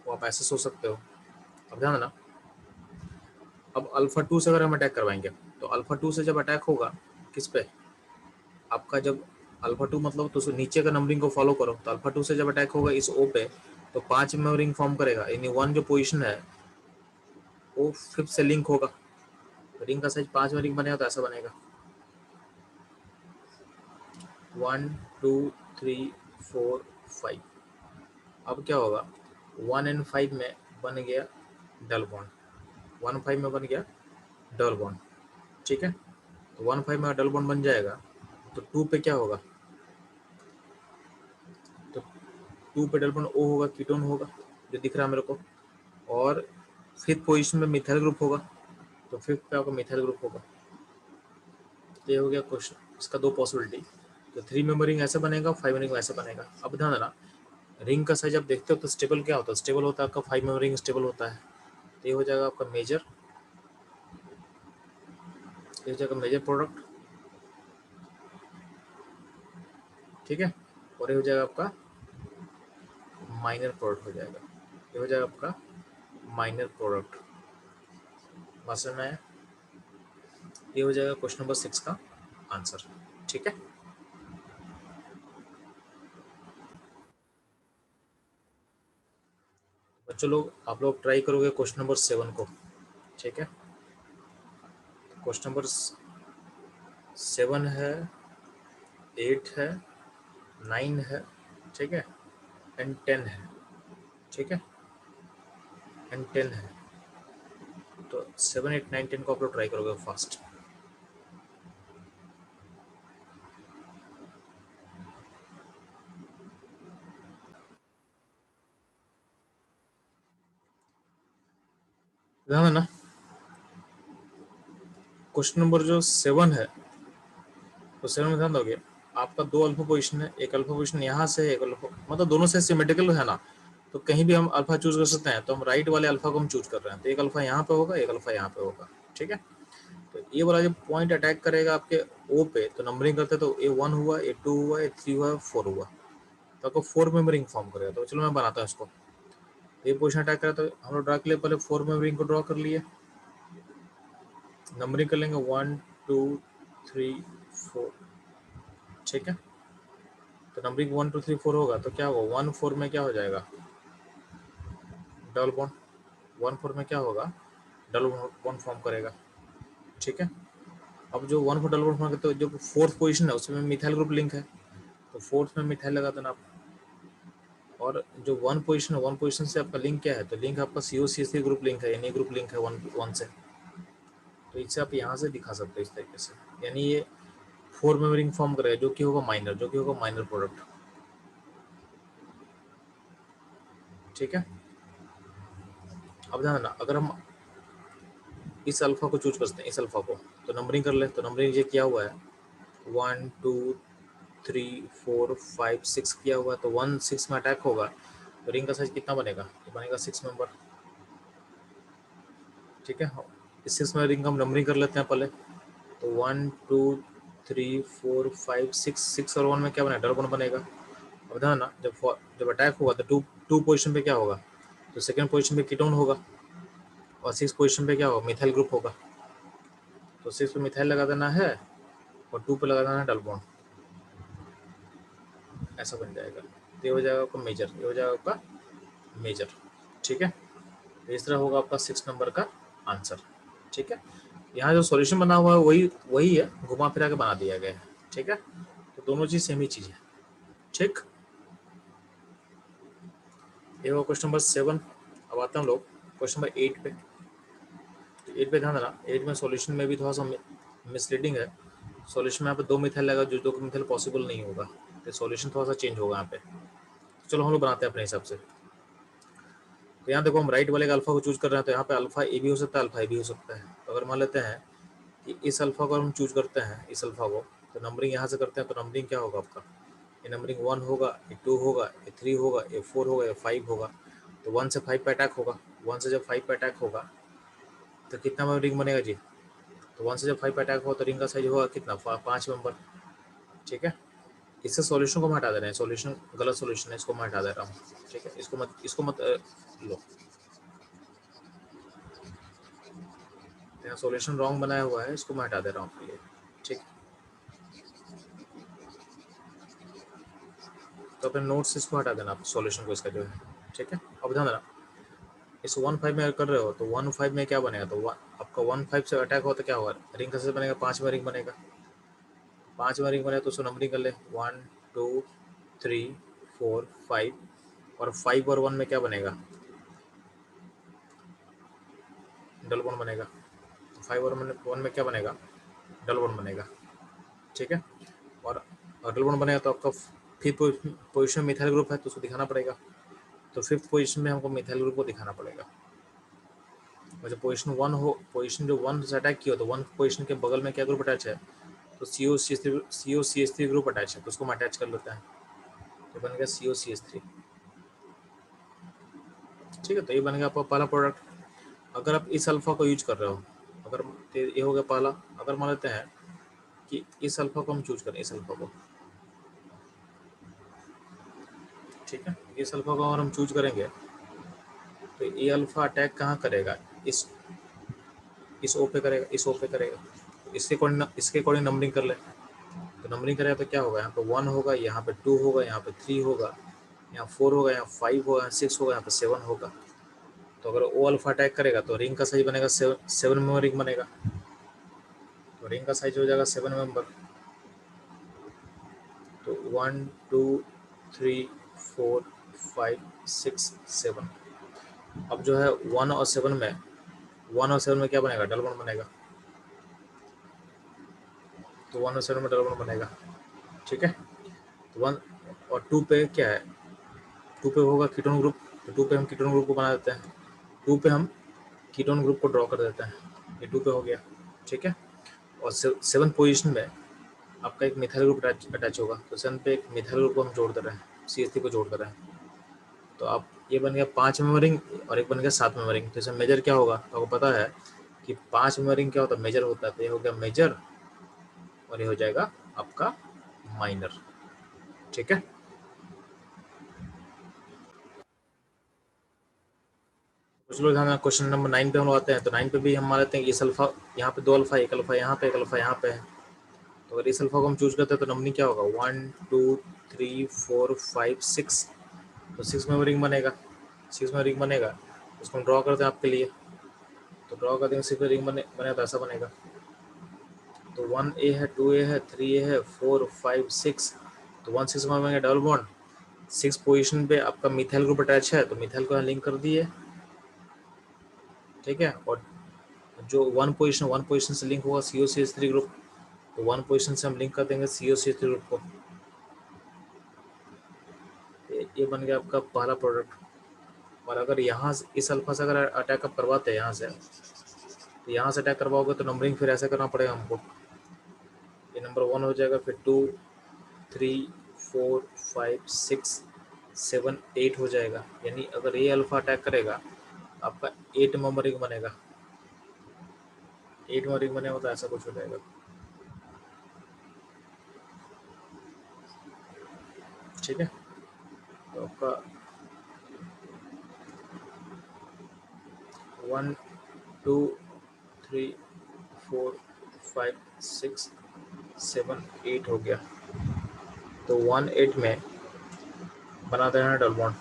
वो आप ऐसे सोच सकते हो। अब ध्यान देना, अब अल्फा टू से अगर हम अटैक करवाएंगे तो अल्फा टू से जब अटैक होगा किस पे, आपका जब अल्फा टू मतलब तो नीचे का नंबरिंग को फॉलो करो, तो अल्फा टू से जब अटैक होगा इस ओ पे तो 5 में रिंग फॉर्म करेगा, यानी 1 जो पोजीशन है वो 5 से लिंक होगा। रिंग का साइज 5 में रिंग बनेगा तो ऐसा बनेगा 1 2 3 4 5। अब क्या होगा 1 and 5 में बन गया डबल बॉन्ड, 1 5 में बन गया डबल बॉन्ड, ठीक है। तो 1 5 में डबल बॉन्ड बन जाएगा तो 2 पे क्या होगा, तो 2 पे डबल बॉन्ड O होगा, कीटोन होगा जो दिख रहा है मेरे को। और फिफ्थ पोजीशन में मिथाइल ग्रुप होगा तो फिफ्थ पे आपका मिथाइल ग्रुप होगा। तो ये हो गया क्वेश्चन, इसका दो पॉसिबिलिटी, तो 3 मेंबर रिंग ऐसा बनेगा, 5 रिंग ऐसा बनेगा। अब ध्यान देना रिंग का साइज आप देखते हो तो स्टेबल क्या होता है, स्टेबल होता है आपका 5 मेंबर रिंग स्टेबल होता है। तो ये हो जाएगा आपका मेजर, ये हो जाएगा मेजर प्रोडक्ट, ठीक है। और ये हो जाएगा आपका माइनर प्रोडक्ट हो जाएगा, ये हो जाएगा आपका माइनर प्रोडक्ट। बात समझ में आया? ये हो जाएगा क्वेश्चन नंबर 6 का आंसर, ठीक है। बच्चों लोग आप लोग ट्राई करोगे क्वेश्चन नंबर 7 को, ठीक है। क्वेश्चन नंबर 7 है, 8 है, 9 है, ठीक है, एंड 10 है, ठीक है, एंड 10 है। तो 7 8 9 10 को आप लोग ट्राई करोगे फास्ट। ध्यान देना क्वेश्चन नंबर जो 7 है तो 7 में ध्यान दोगे आपका दो अल्फा पोजीशन है, एक अल्फा पोजीशन यहाँ से, एक अल्फा मतलब दोनों से सिमेट्रिकल है ना, तो कहीं भी हम अल्फा चूज कर सकते हैं। तो हम राइट वाले अल्फा को हम चूज कर रहे हैं, तो एक अल्फा यहाँ पे होगा, एक अल्फा यहाँ पे होगा, ठीक है। तो ये वाला जब पॉइंट अटैक करेगा आपके ओ पे तो नंबरिंग करते तो A1 हुआ, A2 हुआ, A3 हुआ, 4 हुआ, तो आपको 4 मेंबरिंग फॉर्म करेगा। तो चलो मैं बनाता हूँ इसको। ये पोजीशन अटैक करा तो हम लोग ड्रा के लिए पहले 4 मेंबरिंग को ड्रॉ कर लिए, नंबरिंग कर लेंगे 1 2 3 4, ठीक है। तो नंबरिंग 1 2 3 4 होगा तो क्या होगा 1 4 में क्या हो जाएगा डबल बॉन्ड, 1 4 में क्या होगा डबल बॉन्ड फॉर्म करेगा, ठीक है। अब जो 1 4 डबल बॉन्ड फॉर्म करते तो जो फोर्थ पोजीशन है उसमें मिथाइल ग्रुप लिंक है, तो फोर्थ में मिथाइल लगा देना आप। और जो वन पोजीशन से आपका लिंक क्या है, तो लिंक आपका COCH3 ग्रुप लिंक है, यानी ग्रुप लिंक है वन से। तो इससे आप यहाँ से दिखा सकते हो इस तरीके से, यानी ये 4 में रिंग फॉर्म करेगा जो कि होगा माइनर, जो कि होगा माइनर प्रोडक्ट, ठीक है। अब ध्यान देना अगर हम इस अल्फा को चूज करते हैं, इस अल्फा को, तो नंबरिंग कर ले, तो नंबरिंग ये किया हुआ है 1 2 3 4 5 6 किया हुआ है, तो 1 6 में अटैक होगा तो रिंग का साइज कितना बनेगा, तो बनेगा 6 मेंबर, ठीक है। इस 6 में रिंग हम नंबरिंग कर लेते हैं पहले, तो 1 2 3 4 5 6, 6 और 1 में क्या बनेगा डबल बॉन्ड बनेगा। अब ध्यान ना जब अटैक होगा तो टू पोजीशन पे क्या होगा, तो सेकंड पोजीशन पे कीटोन होगा, और 6 पोजीशन पे क्या होगा मिथाइल ग्रुप होगा। तो 6 पे मिथाइल लगा देना है और 2 पे लगा देना है डबल बॉन्ड, ऐसा बन जाएगा। ये हो जाएगा आपका मेजर, ये हो जाएगा आपका मेजर। ठीक है, इस तरह होगा आपका 6 नंबर का आंसर। ठीक है, यहाँ जो सॉल्यूशन बना हुआ है वही वही है, घुमा फिरा के बना दिया गया है। ठीक है, तो दोनों चीज सेम ही चीज है। ठीक, ये हुआ क्वेश्चन नंबर 7। अब आते हैं हम लोग क्वेश्चन नंबर 8 पे। तो 8 पे ध्यान देना, 8 में सॉल्यूशन में भी थोड़ा सा मिसलीडिंग है। सॉल्यूशन में यहाँ पे 2 मिथाइल लगा, जो 2 मिथाइल पॉसिबल नहीं होगा, तो सॉल्यूशन थोड़ा सा चेंज होगा यहाँ पे। तो चलो हम लोग बनाते हैं अपने हिसाब से। तो यहाँ देखो, हम राइट वाले का अल्फा को चूज कर रहे हैं, तो यहाँ पे अल्फा ए भी हो सकता है, अल्फा ए भी हो सकता है। तो अगर मान लेते हैं कि इस अल्फा को हम चूज करते हैं, इस अल्फा को, तो नंबरिंग यहाँ से करते हैं, तो नंबरिंग क्या होगा आपका, ये नंबरिंग 1 होगा, ये 2 होगा, ये 3 होगा, ये 4 होगा, ये 5 होगा। तो 1 से 5 पे अटैक होगा, 1 से जब 5 पे अटैक होगा तो कितना में रिंग बनेगा जी। तो 1 से जब 5 पे अटैक होगा तो रिंग का साइज होगा कितना, 5 मेंबर। ठीक है, इससे सॉल्यूशन को मैं हटा दे रहे हैं, सॉल्यूशन गलत सॉल्यूशन है, इसको मैं हटा दे रहा हूँ। ठीक है, इसको मत लो, यहाँ सॉल्यूशन रॉन्ग बनाया हुआ है, इसको मैं हटा दे रहा हूँ आपके लिए। ठीक, तो अपने नोट से इसको हटा देना आप, सॉल्यूशन को इसका जो है। ठीक है, अब ध्यान देना, इस 1 5 में कर रहे हो तो 1 5 में क्या बनेगा, तो आपका 1 5 से अटैक हो तो क्या होगा, रिंग कैसे बनेगा, 5 में रिंग बनेगा। 5 में रिंग बनेगा तो उसको नंबरिंग कर ले, 1 2 3 4 5, और 5 और 1 में क्या बनेगा, डबल वन बनेगा। 5 और 1 में क्या बनेगा, डबल वन बनेगा। ठीक है, और डबल वन बनेगा तो आपका फिफ्थ पोजिशन में मिथाइल ग्रुप है, तो उसको दिखाना पड़ेगा। तो फिफ्थ पोजिशन में हमको मिथाइल ग्रुप को दिखाना पड़ेगा। और जब पोजिशन 1 हो, पोजिशन जो 1 से अटैक किया, तो 1 पोजिशन के बगल में क्या ग्रुप अटैच है, तो COCH3 ग्रुप अटैच है, तो उसको हम अटैच कर लेते हैं, तो बन गया COCH3। ठीक है, तो ये बन गया आपका पहला प्रोडक्ट। अगर आप इस अल्फा को यूज कर रहे हो, अगर ये हो गया पहला। अगर मान लेते हैं कि इस अल्फा को हम चूज करें, इस अल्फा को, ठीक है, इस अल्फा को अगर हम चूज करेंगे तो ये अल्फा अटैक कहाँ करेगा, इस ओ पे करेगा, इस ओ पे करेगा। इसके अकॉर्डिंग नंबरिंग कर ले, तो नंबरिंग करेगा तो क्या होगा, यहाँ पे 1 होगा, यहाँ पे 2 होगा, यहाँ पे 3 होगा, यहाँ 4 होगा, यहाँ 5 होगा, यहाँ 6 होगा, यहाँ पे 7 होगा। तो अगर ओ अल्फा अटैक करेगा तो रिंग का साइज बनेगा 7 मेंबर रिंग बनेगा, तो रिंग का साइज हो जाएगा 7 मेंबर। तो 1 2 3 4 5 6 7। अब जो है 1 और 7 में, 1 और 7 में क्या बनेगा, डबल वन बनेगा। तो 1 और 7 में डबल वन बनेगा। ठीक है, तो 1 और 2 पे क्या है, 2 पे होगा कीटोन ग्रुप, तो 2 पे हम कीटोन ग्रुप को बना देते हैं। 2 पे हम कीटोन ग्रुप को ड्रॉ कर देते हैं, ये 2 पे हो गया। ठीक है, और 7 पोजीशन में आपका एक मिथाइल ग्रुप अटैच होगा, तो 7 पे एक मिथाइल ग्रुप को हम जोड़ दे रहे हैं, CH3 को जोड़ दे रहे हैं। तो आप ये बन गया 5 मेंबरिंग और एक बन गया 7 मेंबरिंग। तो इसमें मेजर क्या होगा, तो आपको पता है कि 5 मेंबरिंग क्या होता है, मेजर होता है, तो ये हो गया मेजर और ये हो जाएगा आपका माइनर। ठीक है, कुछ लोग ध्यान, क्वेश्चन नंबर 9 पे हम लोग आते हैं। तो 9 पे भी हम मान लेते हैं इस अल्फा, यहाँ पे 2 अल्फा, एक अल्फा यहाँ पे, एक अल्फा यहाँ पे है। तो अगर इस अल्फा को हम चूज करते हैं तो नंबरिंग क्या होगा, 1 2 3 4 5 6। तो 6 में रिंग बनेगा, 6 में रिंग बनेगा, उसको हम ड्रॉ करते हैं आपके लिए। तो ड्रॉ करते हैं, 6 में रिंग बनेगा तो ऐसा बनेगा। तो 1A है, 2A है, 3A है, 4 5 6। तो 1 6 में बनेगा डबल बॉन्ड। 6 पोजीशन पे आपका मिथाइल ग्रुप अटैच है, तो मिथाइल को लिंक कर दिए। ठीक है, और जो 1 पोजीशन से लिंक होगा COCH3 ग्रुप, तो 1 पोजीशन से हम लिंक कर देंगे COCH3 ग्रुप को। ये बन गया आपका पहला प्रोडक्ट। और अगर यहाँ इस अल्फा से अगर अटैक आप करवाते हैं यहाँ से, तो यहाँ से अटैक करवाओगे तो नंबरिंग फिर ऐसा करना पड़ेगा हमको। ये नंबर 1 हो जाएगा, फिर 2 3 4 5 6 7 8 हो जाएगा। यानी अगर ये अल्फा अटैक करेगा आपका 8 मेंबर रिंग बनेगा, 8 में रिंग बनेगा तो ऐसा कुछ हो जाएगा। ठीक है, तो आपका 1 2 3 4 5 6 7 8 हो गया। तो 1 8 में बना देना है डबल बॉन्ड,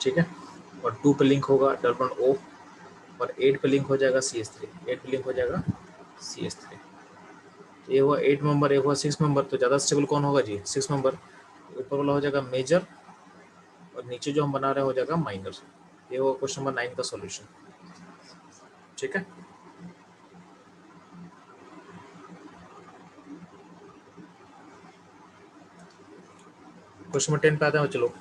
ठीक है। और 2 पे लिंक होगा डबल बॉन्ड O, और 8 पे लिंक हो जाएगा CH3, 8 पे लिंक हो जाएगा CH3। ये हुआ 8 मेंबर, ये हुआ 6 मेंबर। तो ज़्यादा स्टेबल कौन होगा जी? 6 मेंबर। ऊपर वाला हो जाएगा मेजर और नीचे जो हम बना रहे हो जाएगा माइनर। ये होगा क्वेश्चन नंबर 9 का सॉल्यूशन, ठीक है। क्वेश्चन नंबर 10 पे आते हैं। चलो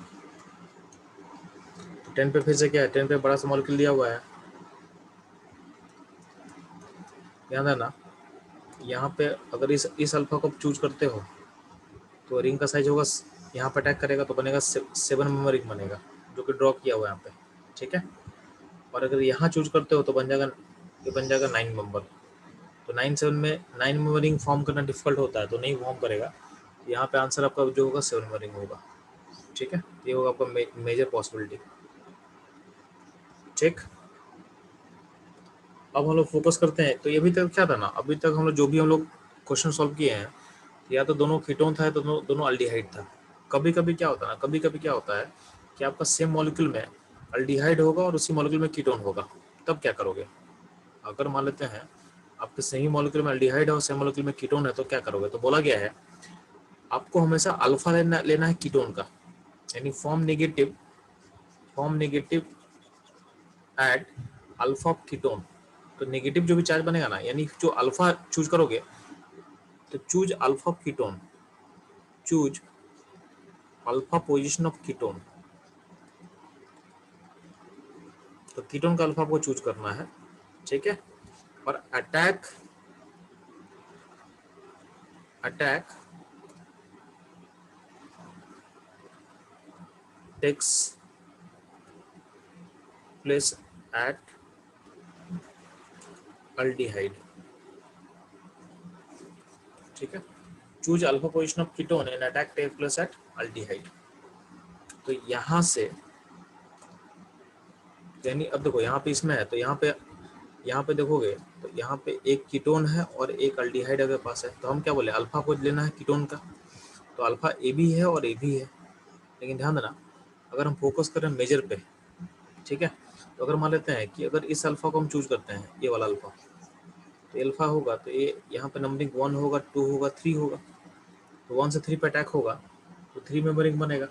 10 पे फिर से क्या है, 10 पे बड़ा सा मॉलिक्यूल दिया हुआ है, ध्यान देना। यहाँ पे अगर इस अल्फा को चूज करते हो तो रिंग का साइज होगा, यहाँ पे अटैक करेगा तो बनेगा 7 मेंबर रिंग बनेगा, जो कि ड्रॉ किया हुआ है यहाँ पे, ठीक है। और अगर यहाँ चूज करते हो तो बन जाएगा, ये बन जाएगा 9 मेंबर। तो 9 7 में 9 मेंबर रिंग फॉर्म करना डिफिकल्ट होता है, तो नहीं फॉर्म करेगा। यहाँ पे आंसर आपका जो होगा 7 मेंबर रिंग होगा, ठीक है। ये होगा आपका मेजर पॉसिबिलिटी, ठीक। अब हम लोग फोकस करते हैं। तो ये भी तक क्या था ना, अभी तक हम लोग जो भी हम लोग क्वेश्चन सॉल्व किए हैं, या तो दोनों कीटोन था, तो दोनों अल्डिहाइड था। कभी कभी क्या होता है ना, कभी कभी क्या होता है कि आपका सेम मॉलिक्यूल में अल्डिहाइड होगा और उसी मॉलिक्यूल में कीटोन होगा, तब क्या करोगे? अगर मान लेते हैं आपके सही मॉलिक्यूल में अल्डिहाइड है और सेम मॉलिक्यूल में कीटोन है, तो क्या करोगे? तो बोला गया है आपको हमेशा अल्फा लेना है कीटोन का, यानी form negative at alpha of ketone. तो नेगेटिव जो भी चार्ज बनेगा ना, यानी जो अल्फा चूज करोगे, तो choose alpha of ketone, choose alpha position of ketone. तो कीटोन का अल्फा आपको चूज करना है, ठीक है। और attack takes place at aldehyde, ठीक है। Choose alpha position of ketone and attack take place at aldehyde. तो यहाँ से यानी अब देखो यहाँ पे इसमें है, तो यहाँ पे देखोगे तो यहाँ पे एक कीटोन है और एक अल्डिहाइड अगर पास है, तो हम क्या बोले, अल्फा को लेना है कीटोन का। तो अल्फा ए भी है और ए भी है, लेकिन ध्यान देना अगर हम फोकस करें मेजर पे, ठीक है। तो अगर मान लेते हैं कि अगर इस अल्फा को हम चूज करते हैं, ये वाला अल्फा, तो अल्फा होगा तो ये यहाँ पे नंबरिंग 1 होगा, 2 होगा, 3 होगा। तो 1 से 3 पे अटैक होगा तो 3 मेंबरिंग बनेगा।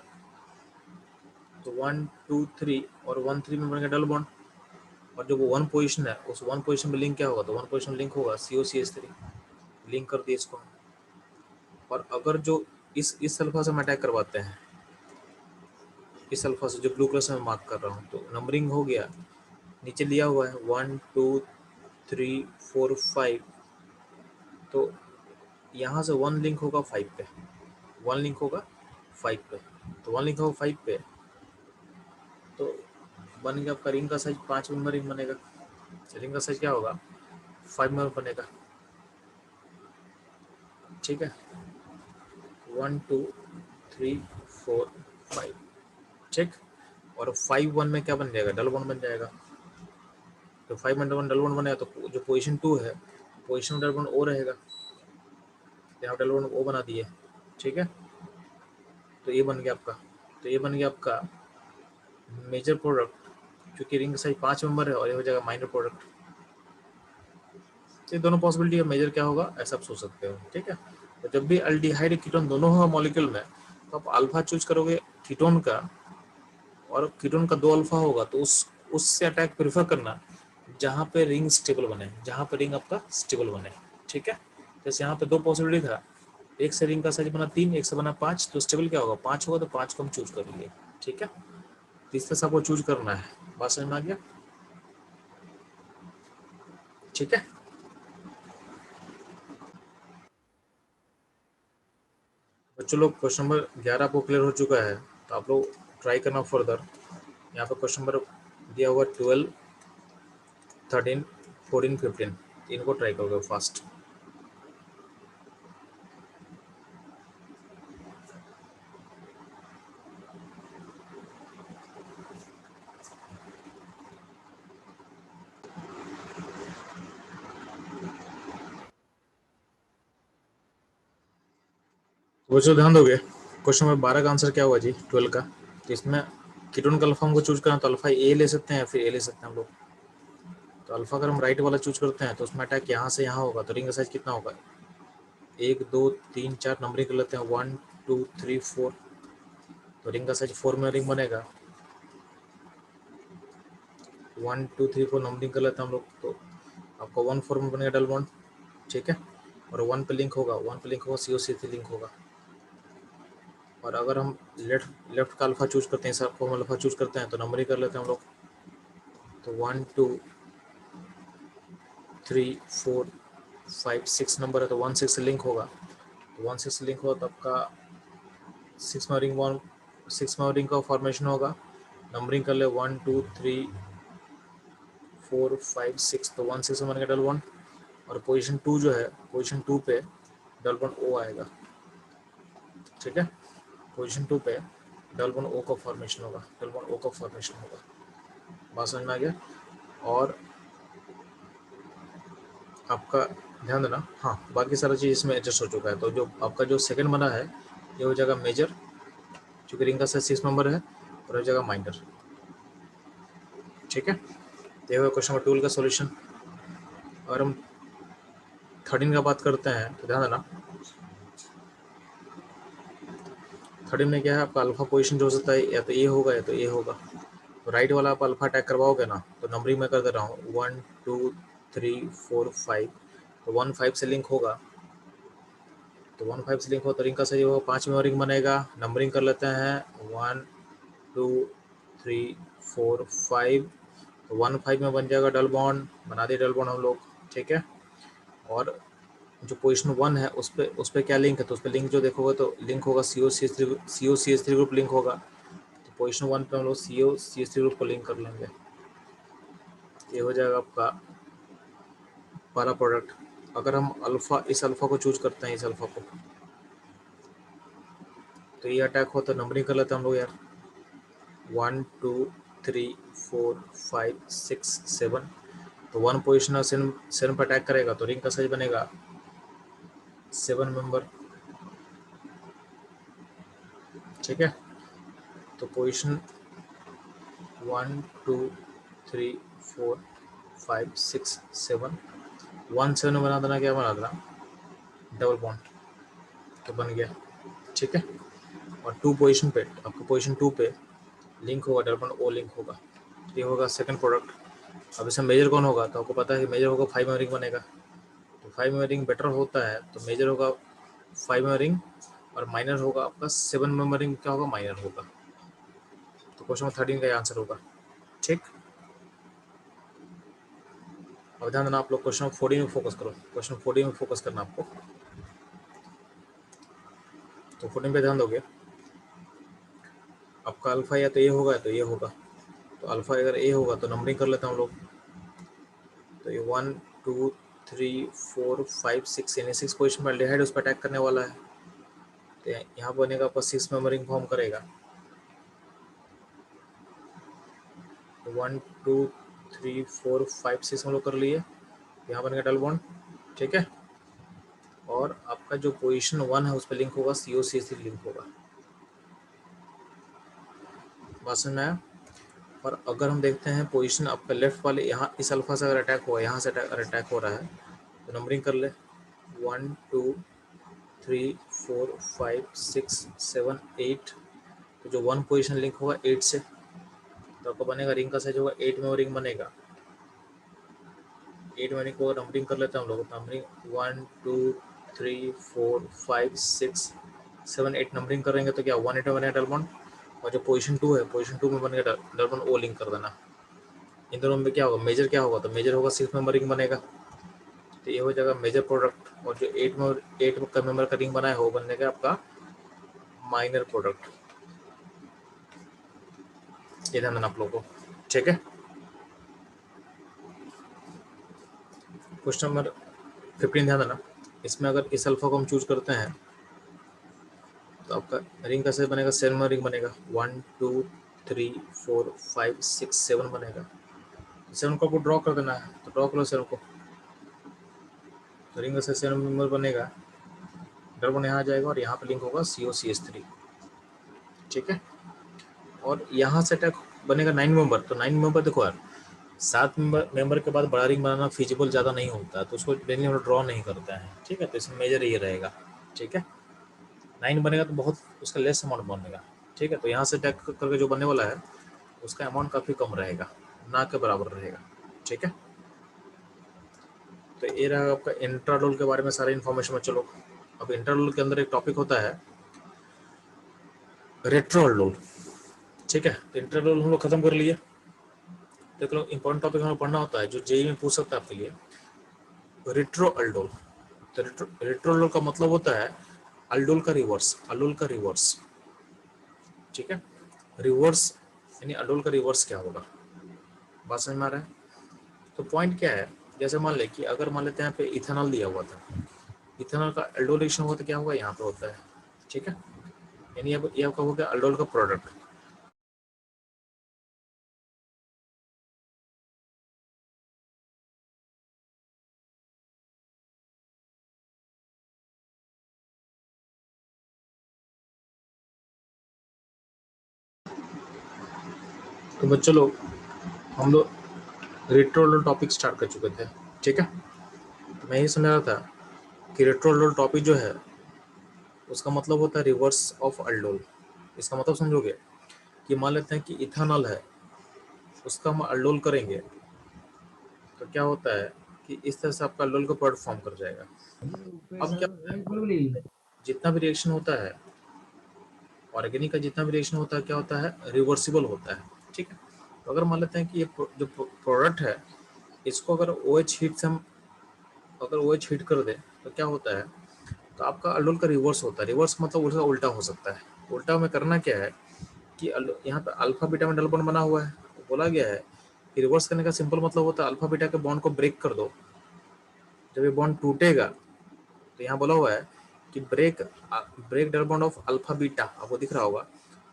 तो 1 2 3 और 1 3 में बनेगा डबल बॉन्ड। और जो वो 1 पोजीशन है, उस 1 पोजीशन में लिंक क्या होगा? तो 1 पोजीशन लिंक होगा COCH3, लिंक कर दिए इसको। और अगर जो इस अल्फा से हम अटैक करवाते हैं, इस अल्फा से जो ब्लू कलर से मैं मार्क कर रहा हूँ, तो नंबरिंग हो गया, नीचे लिया हुआ है 1 2 3 4 5। तो यहाँ से 1 लिंक होगा 5 पे, 1 लिंक होगा 5 पे। तो 1 लिंक होगा 5 पे, तो बन गया आपका रिंग का साइज 5 मेंबर रिंग बनेगा। रिंग का साइज क्या होगा? 5 मेंबर बनेगा, ठीक है। 1 2 3 4 5, ठीक। और 5 1 में क्या बन जाएगा? डबल वन बन जाएगा। तो 5 में डबल वन बनेगा, तो जो पोजीशन 2 है, पोजीशन डबल वन ओ रहेगा, यहाँ डबल वन ओ बना दिए, ठीक है। तो ये बन गया आपका, तो ये बन गया आपका मेजर प्रोडक्ट, क्योंकि रिंग साइज 5 मेंबर है, और ये हो जाएगा माइनर प्रोडक्ट। तो ये दोनों पॉसिबिलिटी है, मेजर क्या होगा ऐसा आप सोच सकते हो, ठीक है। तो जब भी अल्डिहाइड कीटोन दोनों होगा मॉलिक्यूल में, तो आप अल्फा चूज करोगे कीटोन का, और कीटोन का 2 अल्फा होगा, तो उससे अटैक प्रेफर करना जहाँ पे रिंग स्टेबल बने, जहाँ पे रिंग आपका स्टेबल बने, ठीक है। जैसे यहाँ पे 2 पॉसिबिलिटी था, एक से रिंग का साइज बना 3, एक से बना 5, तो स्टेबल क्या होगा? 5 होगा, तो 5 को हम चूज कर लिए, ठीक है। तीसरे से आपको चूज करना है, बात समझ में आ गया, ठीक है। बच्चों लोग क्वेश्चन नंबर 11 आपको क्लियर हो चुका है, तो आप लोग ट्राई करना फर्दर। यहाँ पे क्वेश्चन नंबर दिया हुआ 12 13 14 15, इनको ट्राई करोगे फास्ट। बच्चों ध्यान दोगे? क्वेश्चन नंबर 12 का आंसर क्या हुआ जी 12 का? तो इसमें कीटोन का अल्फा हमको चूज करना, तो अल्फा ए ले सकते हैं या फिर ए ले सकते हैं हम लोग। तो अल्फा अगर हम राइट वाला चूज करते हैं तो उसमें अटैक यहाँ से यहाँ होगा, तो रिंग का साइज कितना होगा? 1 2 3 4 नंबरिंग कर लेते हैं, 1 2 3 4, तो रिंग का साइज 4 में रिंग बनेगा। 1 2 3 4 नंबरिंग कर लेते हैं हम लोग, तो आपका 1 4 में बनेगा डबल बॉन्ड, ठीक है। और 1 पे लिंक होगा, 1 पे लिंक होगा, CO3 लिंक होगा। और अगर हम लेफ्ट का अल्फा चूज करते हैं, सब फॉर्म अल्फा चूज करते हैं, तो नंबरिंग कर लेते हैं हम लोग, तो 1 2 3 4 5 6 नंबर है, तो 1 6 से लिंक होगा। तो 1 6 से लिंक होगा तो आपका 6 में रिंग का फॉर्मेशन होगा। नंबरिंग कर ले 1 2 3 4 5 6, तो 1 6 में बनेगा डबल बॉन्ड। और पोजीशन 2 जो है, पोजीशन 2 पे डबल बॉन्ड O आएगा, ठीक है। पोजीशन 2 पे डबल बॉन्ड O का फॉर्मेशन होगा, डबल बॉन्ड O का फॉर्मेशन होगा। बात समझ में आ गया? और आपका ध्यान देना, हाँ बाकी सारा चीज़ इसमें एडजस्ट हो चुका है। तो जो आपका जो सेकंड बना है ये हो जाएगा मेजर, चूँकि रिंग का साइज 6 नंबर है, और हो जाएगा माइनर, ठीक है। तो ये हुआ क्वेश्चन नंबर 12 का सॉल्यूशन। और हम 13 का बात करते हैं, तो ध्यान देना 13 में क्या है, आपका अल्फा पोजीशन जो हो सकता है या तो ए होगा या तो ए होगा। तो राइट वाला आप अल्फा अटैक करवाओगे ना, तो नंबरिंग में कर दे रहा हूँ 1 2 3 4 5, तो 1 5 से लिंक होगा। तो 1 5 से लिंक हो तो रिंग का साइज होगा 5 में रिंग बनेगा। नंबरिंग कर लेते हैं 1 2 3 4 5, तो 1 5 में बन जाएगा डबल बॉन्ड, बना दिए डबल बॉन्ड हम लोग, ठीक है। और जो पोजीशन 1 है उस पर क्या लिंक है, तो उस पर लिंक जो देखोगे तो लिंक होगा CO CH3 ग्रुप लिंक होगा। तो पोजीशन 1 पे हम लोग CO CH3 ग्रुप को लिंक कर लेंगे, ये हो जाएगा आपका पहला प्रोडक्ट। अगर हम इस अल्फा को चूज करते हैं, इस अल्फा को, तो ये अटैक हो तो नंबरिंग कर लेते हैं हम लोग यार 1 2 3 4 5 6 7, तो 1 पोजिशन सेवन पर अटैक करेगा तो रिंग का साइज बनेगा 7 मेंबर, ठीक है। तो पोजिशन 1 2 3 4 5 6 7, 1 7 बना देना, क्या बना देना, डबल बॉन्ड, तो बन गया, ठीक है। और 2 पोजिशन पे आपको पोजिशन 2 पे लिंक होगा, डबल बॉन्ड O लिंक होगा, ये होगा सेकंड प्रोडक्ट। अब इसमें मेजर कौन होगा, तो आपको पता है कि मेजर होगा 5 में रिंग बनेगा, तो 5 में रिंग बेटर होता है, तो मेजर होगा 5 में रिंग, और माइनर होगा आपका 7 में रिंग, क्या होगा, माइनर होगा। तो क्वेश्चन नंबर 13 का आंसर होगा, ठीक। अब ध्यान देना आप लोग, क्वेश्चन 14 में फोकस करो, क्वेश्चन 14 में फोकस करना आपको। तो 14 पे ध्यान दोगे, आपका अल्फा या तो ये होगा या तो ये होगा। तो अल्फा अगर ए होगा तो नंबरिंग कर लेते हैं हम लोग, तो ये 1 2 3 4 5 6, यानी 6 पोजिशन पर एल्डिहाइड उस पर अटैक करने वाला है, तो यहाँ बनेगा आपका 6 में रिंग फॉर्म करेगा। 1 2 3 4 5 6 हम लोग कर लिए, यहाँ बनेगा डबल बॉन्ड, ठीक है। और आपका जो पोजीशन 1 है उस पर लिंक होगा, CO CH3 लिंक होगा। बात समझ में आया? और अगर हम देखते हैं पोजीशन आपका लेफ्ट वाले, यहाँ इस अल्फा से अगर अटैक हुआ, यहाँ से अटैक हो रहा है, तो नंबरिंग कर ले 1 2 3 4 5 6 7 8, तो जो 1 पोजीशन लिंक होगा 8 से, तो आपको बनेगा रिंग का साइज होगा 8 में रिंग बनेगा। 8 में रिंग को नंबरिंग कर लेते हैं हम लोग, नंबरिंग 1 2 3 4 5 6 7 8 नंबरिंग करेंगे तो क्या 1 8 में बनेगा डबल बॉन्ड। और जो पोजीशन 2 है, पोजीशन 2 में बनेगा डबल बॉन्ड O लिंक कर देना। इन दोनों में क्या होगा, मेजर क्या होगा, तो मेजर होगा 6 मेंबर रिंग बनेगा, तो ये हो जाएगा मेजर प्रोडक्ट। और जो 8 का मेंबर का रिंग बनाया हो बनेगा आपका माइनर प्रोडक्ट, ये ध्यान देना आप लोगों को, ठीक है। क्वेश्चन नंबर 15 ध्यान देना, इसमें अगर इस अल्फा को हम चूज करते हैं तो आपका रिंग का साइज बनेगा 7 में रिंग बनेगा, 1 2 3 4 5 6 7 बनेगा। 7 को आपको ड्रॉ कर देना है, तो ड्रॉ करो 7 को, तो रिंग का साइज 7 मेंबर बनेगा, डबल बॉन्ड यहाँ आ जाएगा और यहाँ पे लिंक होगा CO CH3, ठीक है। और यहाँ से अटैक बनेगा 9 मेंबर, तो 9 मेंबर देखो यार 7 मेंबर के बाद बड़ा रिंग बनाना फिजिबल ज़्यादा नहीं होता है, तो उसको डेली हम ड्रॉ नहीं करते हैं, ठीक है। तो इसमें मेजर ये रहेगा, ठीक है। 9 बनेगा तो बहुत उसका लेस अमाउंट बनेगा, ठीक है। तो यहाँ से अटैक करके जो बनने वाला है उसका अमाउंट काफ़ी कम रहेगा, ना के बराबर रहेगा, ठीक है। तो ये रहा आपका इंट्राडोल के बारे में सारी इन्फॉर्मेशन में। चलो अब इंट्राडोल के अंदर एक टॉपिक होता है रेट्रोडोल, ठीक है। तो इंट्राडोल हम लोग खत्म कर लिए। देख लो इंपॉर्टेंट टॉपिक हमें पढ़ना होता है जो जेई में पूछ सकता है आपके लिए, रेट्रोअल्डोल। तो रेट्रोअल्डोल का मतलब होता है अल्डोल का रिवर्स, अल्डोल का रिवर्स, ठीक है। रिवर्स यानी अल्डोल का रिवर्स क्या होगा, बात समझ में आ रहा है। तो पॉइंट क्या है, जैसे मान ले कि अगर मान लेते हैं यहाँ पे इथेनॉल दिया हुआ था, इथेनॉल का अल्डोलेशन हुआ तो क्या होगा, यहाँ पे होता है, ठीक है। यानी अब ये आपका हो गया अल्डोल का प्रोडक्ट। तो बच्चों लोग हम लोग रेट्रोअल्डोल टॉपिक स्टार्ट कर चुके थे, ठीक है। तो मैं ये समझ रहा था कि रेट्रोअल्डोल टॉपिक जो है उसका मतलब होता है रिवर्स ऑफ अल्डोल। इसका मतलब समझोगे कि मान लेते हैं कि इथेनॉल है, उसका हम अल्डोल करेंगे तो क्या होता है कि इस तरह से आपका अल्डोल का प्रोडक्ट फॉर्म कर जाएगा। अब क्या होता है, जितना भी रिएक्शन होता है ऑर्गेनिक का, जितना भी रिएक्शन होता है क्या होता है, रिवर्सिबल होता है, ठीक है। तो अगर मान लेते हैं कि ये जो प्रोडक्ट है इसको अगर OH हीट से हम अगर OH हीट कर दें तो क्या होता है, तो आपका अल्डोल का रिवर्स होता है। रिवर्स मतलब उसका उल्टा हो सकता है। उल्टा में करना क्या है कि यहाँ पे अल्फा बीटा में डबल बॉन्ड बना हुआ है, तो बोला गया है कि रिवर्स करने का सिंपल मतलब होता है अल्फा बीटा के बॉन्ड को ब्रेक कर दो। जब ये बॉन्ड टूटेगा तो यहाँ बोला हुआ है कि break break double bond of alpha beta, आपको दिख रहा होगा।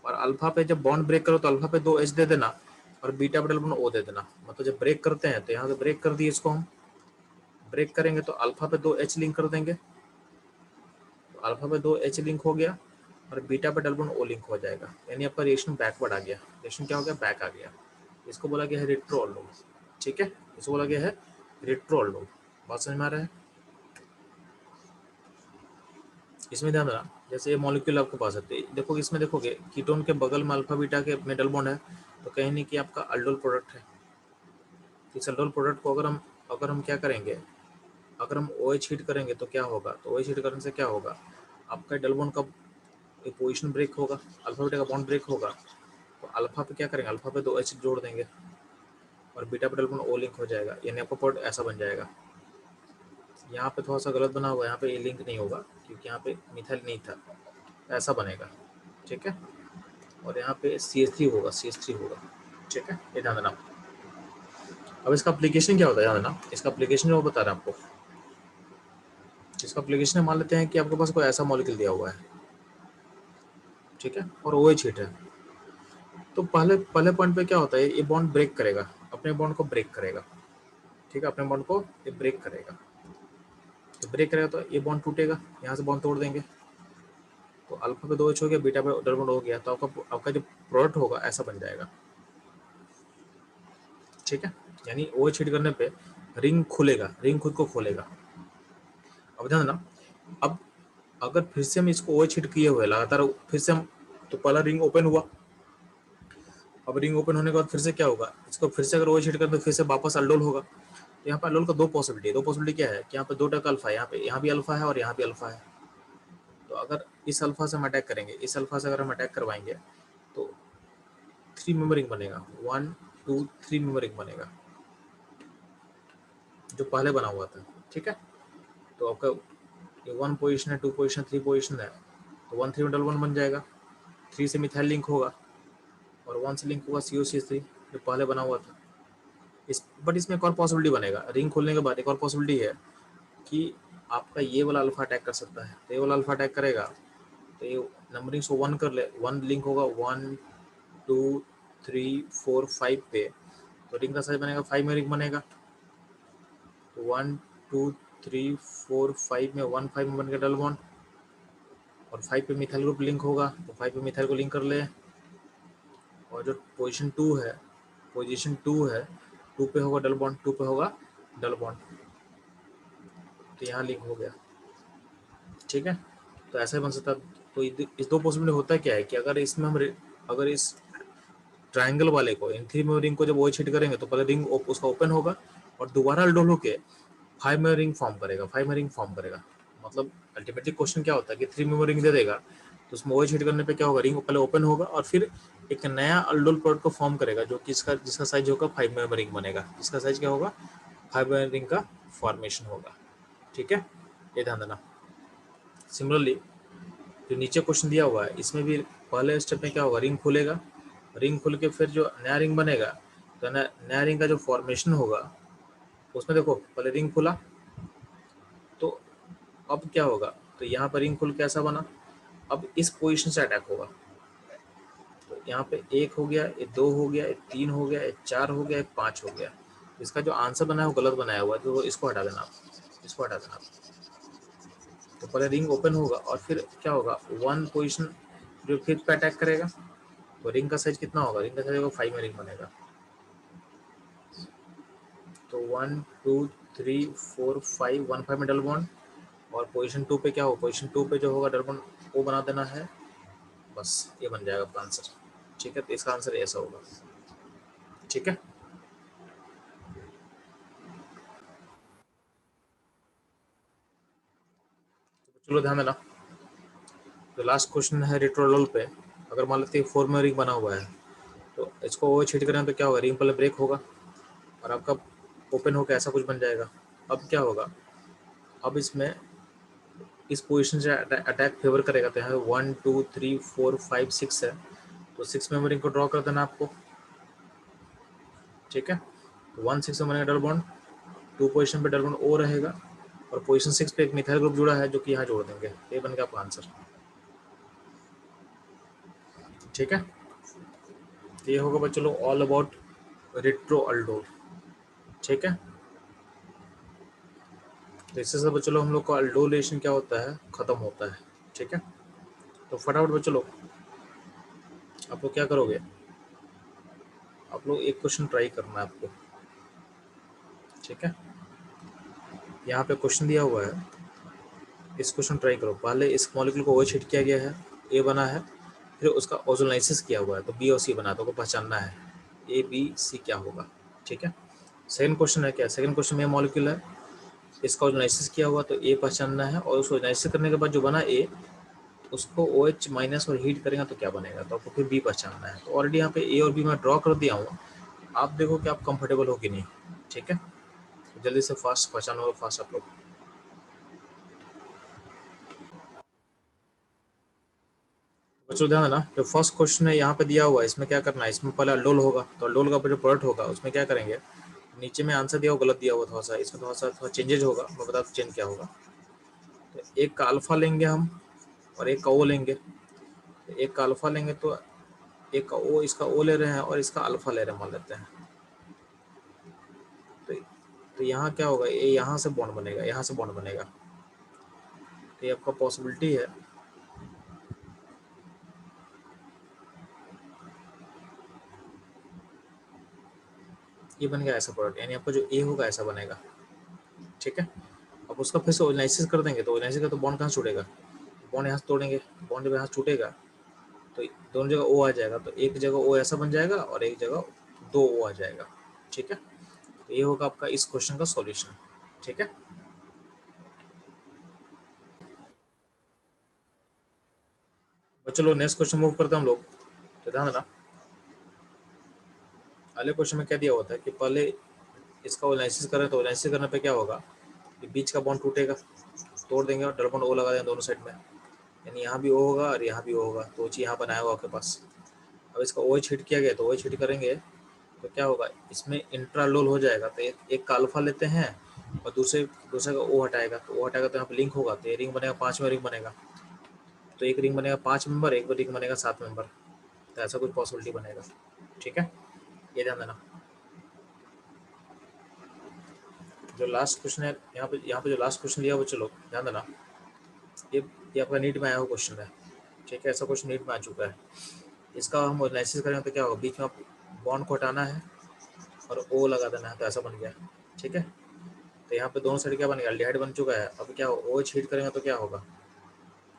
और अल्फा पे जब बॉन्ड ब्रेक करो तो अल्फा पे 2H दे देना और बीटा पे डबल बॉन्ड O दे देना। मतलब जब ब्रेक करते हैं तो यहाँ से ब्रेक कर दिए, इसको हम ब्रेक करेंगे तो अल्फा पे 2H लिंक कर देंगे, तो अल्फा पे 2H लिंक हो गया और बीटा पे डबल बॉन्ड O लिंक हो जाएगा। यानी आपका रिएक्शन बैकवर्ड आ गया, रिएक्शन क्या हो गया, बैक आ गया। इसको बोला गया है रेट्रोअल्डोल, ठीक है। इसको बोला गया है रेट्रोअल्डोल। बात समझ में आ रहा है। इसमें ध्यान रखना, जैसे ये मॉलिक्यूल आपके पास है तो देखो इसमें देखोगे कीटोन के बगल में अल्फा बीटा के में डबल बॉन्ड है, तो कहीं नहीं कि आपका अल्डोल प्रोडक्ट है। इस अल्डोल प्रोडक्ट को अगर हम क्या करेंगे, अगर हम OH हीट करेंगे तो क्या होगा, तो OH हीट करने से क्या होगा, आपका डबल बॉन्ड का पोजिशन ब्रेक होगा, अल्फा बीटा का बॉन्ड ब्रेक होगा। तो अल्फा पे क्या करेंगे, अल्फा पे 2H जोड़ देंगे और बीटा पे डबल बॉन्ड O लिंक हो जाएगा। यानी आपका प्रोडक्ट ऐसा बन जाएगा। यहाँ पे थोड़ा सा गलत बना हुआ है, यहाँ पे ये लिंक नहीं होगा क्योंकि यहाँ पे मिथाइल नहीं था, ऐसा बनेगा, ठीक है। और यहाँ पे CH3 होगा, CH3 होगा, ठीक है। ये ध्यान देना। अब इसका एप्लीकेशन क्या होता है, ध्यान देना। इसका एप्लीकेशन जो बता रहे हैं आपको, इसका एप्लीकेशन मान लेते हैं कि आपके पास कोई ऐसा मॉलिक्यूल दिया हुआ है, ठीक है, और OH हीट है। तो पहले पहले पॉइंट पे क्या होता है, ये बॉन्ड ब्रेक करेगा, अपने बॉन्ड को ब्रेक करेगा, ठीक है, अपने बॉन्ड को ये ब्रेक करेगा। तो ब्रेक करेगा तो ये बॉन्ड टूटेगा, यहाँ से बॉन्ड तोड़ देंगे तो अल्फा पे 2H हो गया, बीटा पे डबल बॉन्ड हो गया, तो आपका जो प्रोडक्ट होगा ऐसा बन जाएगा, ठीक है। यानी OH हीट करने पे रिंग खुलेगा, रिंग खुद को खोलेगा। अब ध्यान देना, अब अगर फिर से हम इसको OH हीट किए हुए लगातार फिर से हम, तो पहला रिंग ओपन हुआ। अब रिंग ओपन होने के बाद फिर से क्या होगा, इसको फिर से अगर OH हीट करें तो फिर से वापस अल्डोल होगा। तो यहाँ पे अल्डोल का दो पॉसिबिलिटी है। दो पॉसिबिलिटी क्या है कि यहाँ पे 2 अल्फा है, यहाँ भी अल्फा है और यहाँ भी अल्फा है। तो अगर इस अल्फा से हम अटैक करेंगे, इस अल्फा से अगर हम अटैक करवाएंगे तो 3 मेंबर रिंग बनेगा, 1 2 3 मेंबर रिंग बनेगा जो पहले बना हुआ था, ठीक है। तो आपका ये 1 पोजिशन है, 2 पोजिशन, 3 पोजिशन है, तो 1 3 में डबल 1 बन जाएगा। 3 से मिथाइल लिंक होगा और 1 से लिंक होगा COCH3 जो पहले बना हुआ था। बट इसमें एक और पॉसिबिलिटी बनेगा, रिंग खोलने के बाद एक और पॉसिबिलिटी है कि आपका ये वाला अल्फा अटैक कर सकता है। तो ये वाला अल्फा अटैक करेगा तो ये नंबरिंग को 1 कर ले, 1 लिंक होगा 1 2 3 4 5 पे, तो रिंग का साइज बनेगा 5 में रिंग बनेगा। तो 1 2 3 4 5 में 1 5 में बन गया डबल बॉन्ड, और 5 पे मिथाइल ग्रुप लिंक होगा, तो 5 पे मिथाइल को लिंक कर ले। और जो पोजीशन 2 है, पोजीशन 2 है, 2 पे होगा डबल बॉन्ड, 2 पे होगा डबल बॉन्ड, तो यहाँ लिंक हो गया। ठीक है, तो ऐसा ही बन सकता है। तो इस दो पॉसिबिलिटी होता है क्या है कि अगर इसमें हम अगर इस ट्रायंगल वाले को, इन 3 मेंबर रिंग को जब OH हिट करेंगे तो पहले रिंग उसका ओपन होगा और दोबारा अल्डोल होके 5 मेंबर रिंग फॉर्म करेगा, 5 मेंबर रिंग फॉर्म करेगा। मतलब अल्टीमेटली क्वेश्चन क्या होता है कि 3 मेंबर रिंग दे देगा, तो उसमें OH हिट करने पे क्या होगा, रिंग पहले ओपन होगा और फिर एक नया अल्डोल प्रोडक्ट को फॉर्म करेगा, जो कि जिसका साइज होगा 5 मेंबर रिंग बनेगा, जिसका साइज क्या होगा, 5 मेंबर रिंग का फॉर्मेशन होगा। ठीक है, ये ध्यान देना। सिमिलरली जो नीचे क्वेश्चन दिया हुआ है, इसमें भी पहले स्टेप में क्या होगा, रिंग खुलेगा, रिंग खुल के फिर जो नया रिंग बनेगा, तो नया रिंग का जो फॉर्मेशन होगा उसमें देखो पहले रिंग खुला, तो अब क्या होगा, तो यहाँ पर रिंग खुल के ऐसा बना, अब इस पोजीशन से अटैक होगा। तो यहाँ पे 1 हो गया, ये 2 हो गया, ये 3 हो गया, ये 4 हो गया, ये 5 हो गया। इसका जो आंसर बनाया है वो गलत बनाया हुआ है, तो इसको हटा देना आप, इसको हटा देना आप। तो पहले रिंग ओपन होगा और फिर क्या होगा, 1 पोजीशन जो फिर पे अटैक करेगा, तो रिंग का साइज कितना होगा, रिंग का साइज होगा 5 में रिंग बनेगा। तो 1 2 3 4 5, 1 5 में डबल बॉन्ड, और पोजीशन 2 पे क्या होगा, पोजीशन 2 पे जो होगा डबल बॉन्ड वो बना देना है, बस ये बन जाएगा आपका आंसर। ठीक है, तो इसका आंसर ऐसा होगा। ठीक है, तो चलो ध्यान देना। तो लास्ट क्वेश्चन है रेट्रोलोल पे। अगर मान लेते हैं 4 में रिंग बना हुआ है, तो इसको ओवर हिट करें तो क्या होगा, रिंग पहले ब्रेक होगा और आपका ओपन होकर ऐसा कुछ बन जाएगा। अब क्या होगा, अब इसमें इस पोजीशन से अटैक फेवर करेगा, तो यहाँ 1 2 3 4 5 6 है, तो 6 में रिंग को ड्रॉ कर देना आपको। ठीक है, तो 1 6 में बनेगा डबल बॉन्ड, 2 पोजीशन पे डबल बॉन्ड ओ रहेगा, और पोजीशन 6 पे एक मिथाइल ग्रुप जुड़ा है जो कि यहाँ जोड़ देंगे, ये बन गया आपका आंसर। ठीक है, तो ये होगा बच्चों लोग ऑल अबाउट रेट्रो अल्डोल। ठीक है, तो इससे सब बच्चों लोग हम लोग का अल्डोलेशन क्या होता है, खत्म होता है। ठीक है, तो फटाफट बच्चों लोग आप लोग क्या करोगे, आप लोग एक क्वेश्चन ट्राई करना है आपको। ठीक है, यहाँ पे क्वेश्चन दिया हुआ है, इस क्वेश्चन ट्राई करो। पहले इस मॉलिक्यूल को OH हिट किया गया है, ए बना है, फिर उसका ओजोनाइसिस किया हुआ है, तो बी और सी बना, तो को पहचानना है ए बी सी क्या होगा। ठीक है, सेकंड क्वेश्चन है क्या, सेकंड क्वेश्चन में मॉलिक्यूल है, इसका ओजोनाइसिस किया हुआ, तो ए पहचानना है, और उसको ओजोनाइसिस करने के बाद जो बना ए, उसको OH माइनस और हीट करेगा तो क्या बनेगा, तो आपको फिर बी पहचानना है। तो ऑलरेडी यहाँ पे ए और बी मैं ड्रॉ कर दिया हूँ, आप देखो कि आप कंफर्टेबल हो कि नहीं। ठीक है, तो जल्दी से फास्ट पहचानो, फास्ट आप लोग। बच्चों ध्यान देना, जो फर्स्ट क्वेश्चन है यहाँ पे दिया हुआ है, इसमें क्या करना है, इसमें पहले अल्डोल होगा, तो अल्डोल का जो प्रोडक्ट होगा उसमें क्या करेंगे, नीचे में आंसर दिया हुआ गलत दिया हुआ थोड़ा सा, इसमें थोड़ा चेंजेज होगा, मैं बता दूँ चेंज क्या होगा। तो एक का अल्फा लेंगे हम और एक का ओ लेंगे, तो एक का अल्फा लेंगे तो एक का ओ, इसका ओ ले रहे हैं और इसका अल्फा ले रहे हैं मान लेते हैं। तो तो यहाँ क्या होगा, ये यहाँ से बॉन्ड बनेगा, यहाँ से बॉन्ड बनेगा, तो ये आपका पॉसिबिलिटी है। ये बन गया ऐसा प्रोडक्ट, यानी आपका जो ए होगा ऐसा बनेगा। ठीक है, अब उसका फिर से ओजोनाइसिस कर देंगे, तो ओजोनाइसिस का तो बॉन्ड कहाँ से छूटेगा, बॉन्ड यहाँ से तोड़ेंगे, बॉन्ड जब यहाँ छूटेगा तो दोनों जगह ओ आ जाएगा, तो एक जगह ओ ऐसा बन जाएगा और एक जगह 2 ओ आ जाएगा। ठीक है, तो ये होगा आपका इस क्वेश्चन का सॉल्यूशन। ठीक है, तो चलो नेक्स्ट क्वेश्चन मूव करते हैं हम लोग। तो ध्यान देना, पहले क्वेश्चन में क्या दिया होता है कि पहले इसका ओनालिसिस करें, तो ओनालिसिस करने पे क्या होगा कि बीच का बॉन्ड टूटेगा, तोड़ देंगे और डबल बॉन्ड ओ लगा देंगे दोनों साइड में, यानी यहाँ भी ओ होगा और यहाँ भी ओ होगा, तो चीज यहाँ बनाया हुआ आपके पास। अब इसका OH हिट किया गया, तो OH हिट करेंगे तो क्या होगा, इसमें इंट्रालोल हो जाएगा, तो एक का अल्फा लेते हैं और दूसरे दूसरे का ओ हटाएगा, तो ओ हटाएगा तो यहाँ पे लिंक होगा, तो ये रिंग बनेगा, 5 में रिंग बनेगा, तो एक रिंग बनेगा 5 मेंबर, एक रिंग बनेगा 7 मेंबर, तो ऐसा कुछ पॉसिबिलिटी बनेगा। ठीक है, ये ध्यान देना। जो लास्ट क्वेश्चन है यहाँ पे जो लास्ट क्वेश्चन दिया वो चलो ध्यान देना, ये आपका नीट में आया हुआ क्वेश्चन है, ठीक है, ऐसा क्वेश्चन नीट में आ चुका है। इसका हम एनालिसिस करेंगे तो क्या होगा, बीच में आप बॉन्ड को हटाना है और ओ लगा देना है, तो ऐसा बन गया, ठीक है। तो यहाँ पे दोनों साइड क्या बन गया, एल्डिहाइड बन चुका है। अब क्या ओ एच हीट करेंगे तो क्या होगा,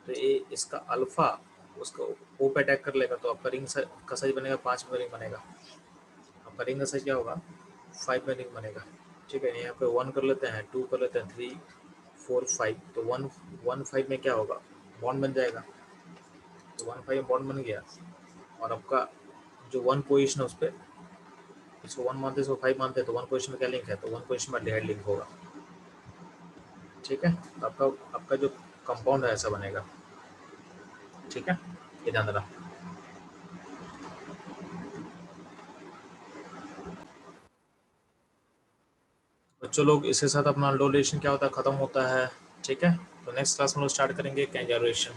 तो ये इसका अल्फा उसको ओ पे अटैक कर लेगा, तो आपका रिंग का साइज बनेगा 5 में रिंग बनेगा, आपका रिंग का साइज क्या होगा 5 में रिंग बनेगा, ठीक है। यहाँ पे 1 कर लेते हैं, 2 कर लेते हैं, 3 4 5, तो 1 5 में क्या होगा, बॉन्ड बन जाएगा, तो 1 5 बॉन्ड बन गया। और आपका जो 1 पोजिशन है उस पर, इसको 1 मानते हैं, इसको 5 मानते हैं, तो 1 पोजिशन में क्या लिंक है, तो 1 पोजिशन में एल्डिहाइड लिंक होगा, ठीक है। तो आपका जो कंपाउंड है ऐसा बनेगा, ठीक है, ये ध्यान देना। बच्चों लोग इसके साथ अपना अल्डोलेशन क्या होता है खत्म होता है, ठीक है। तो नेक्स्ट क्लास में लोग स्टार्ट करेंगे कैंजारोलेशन।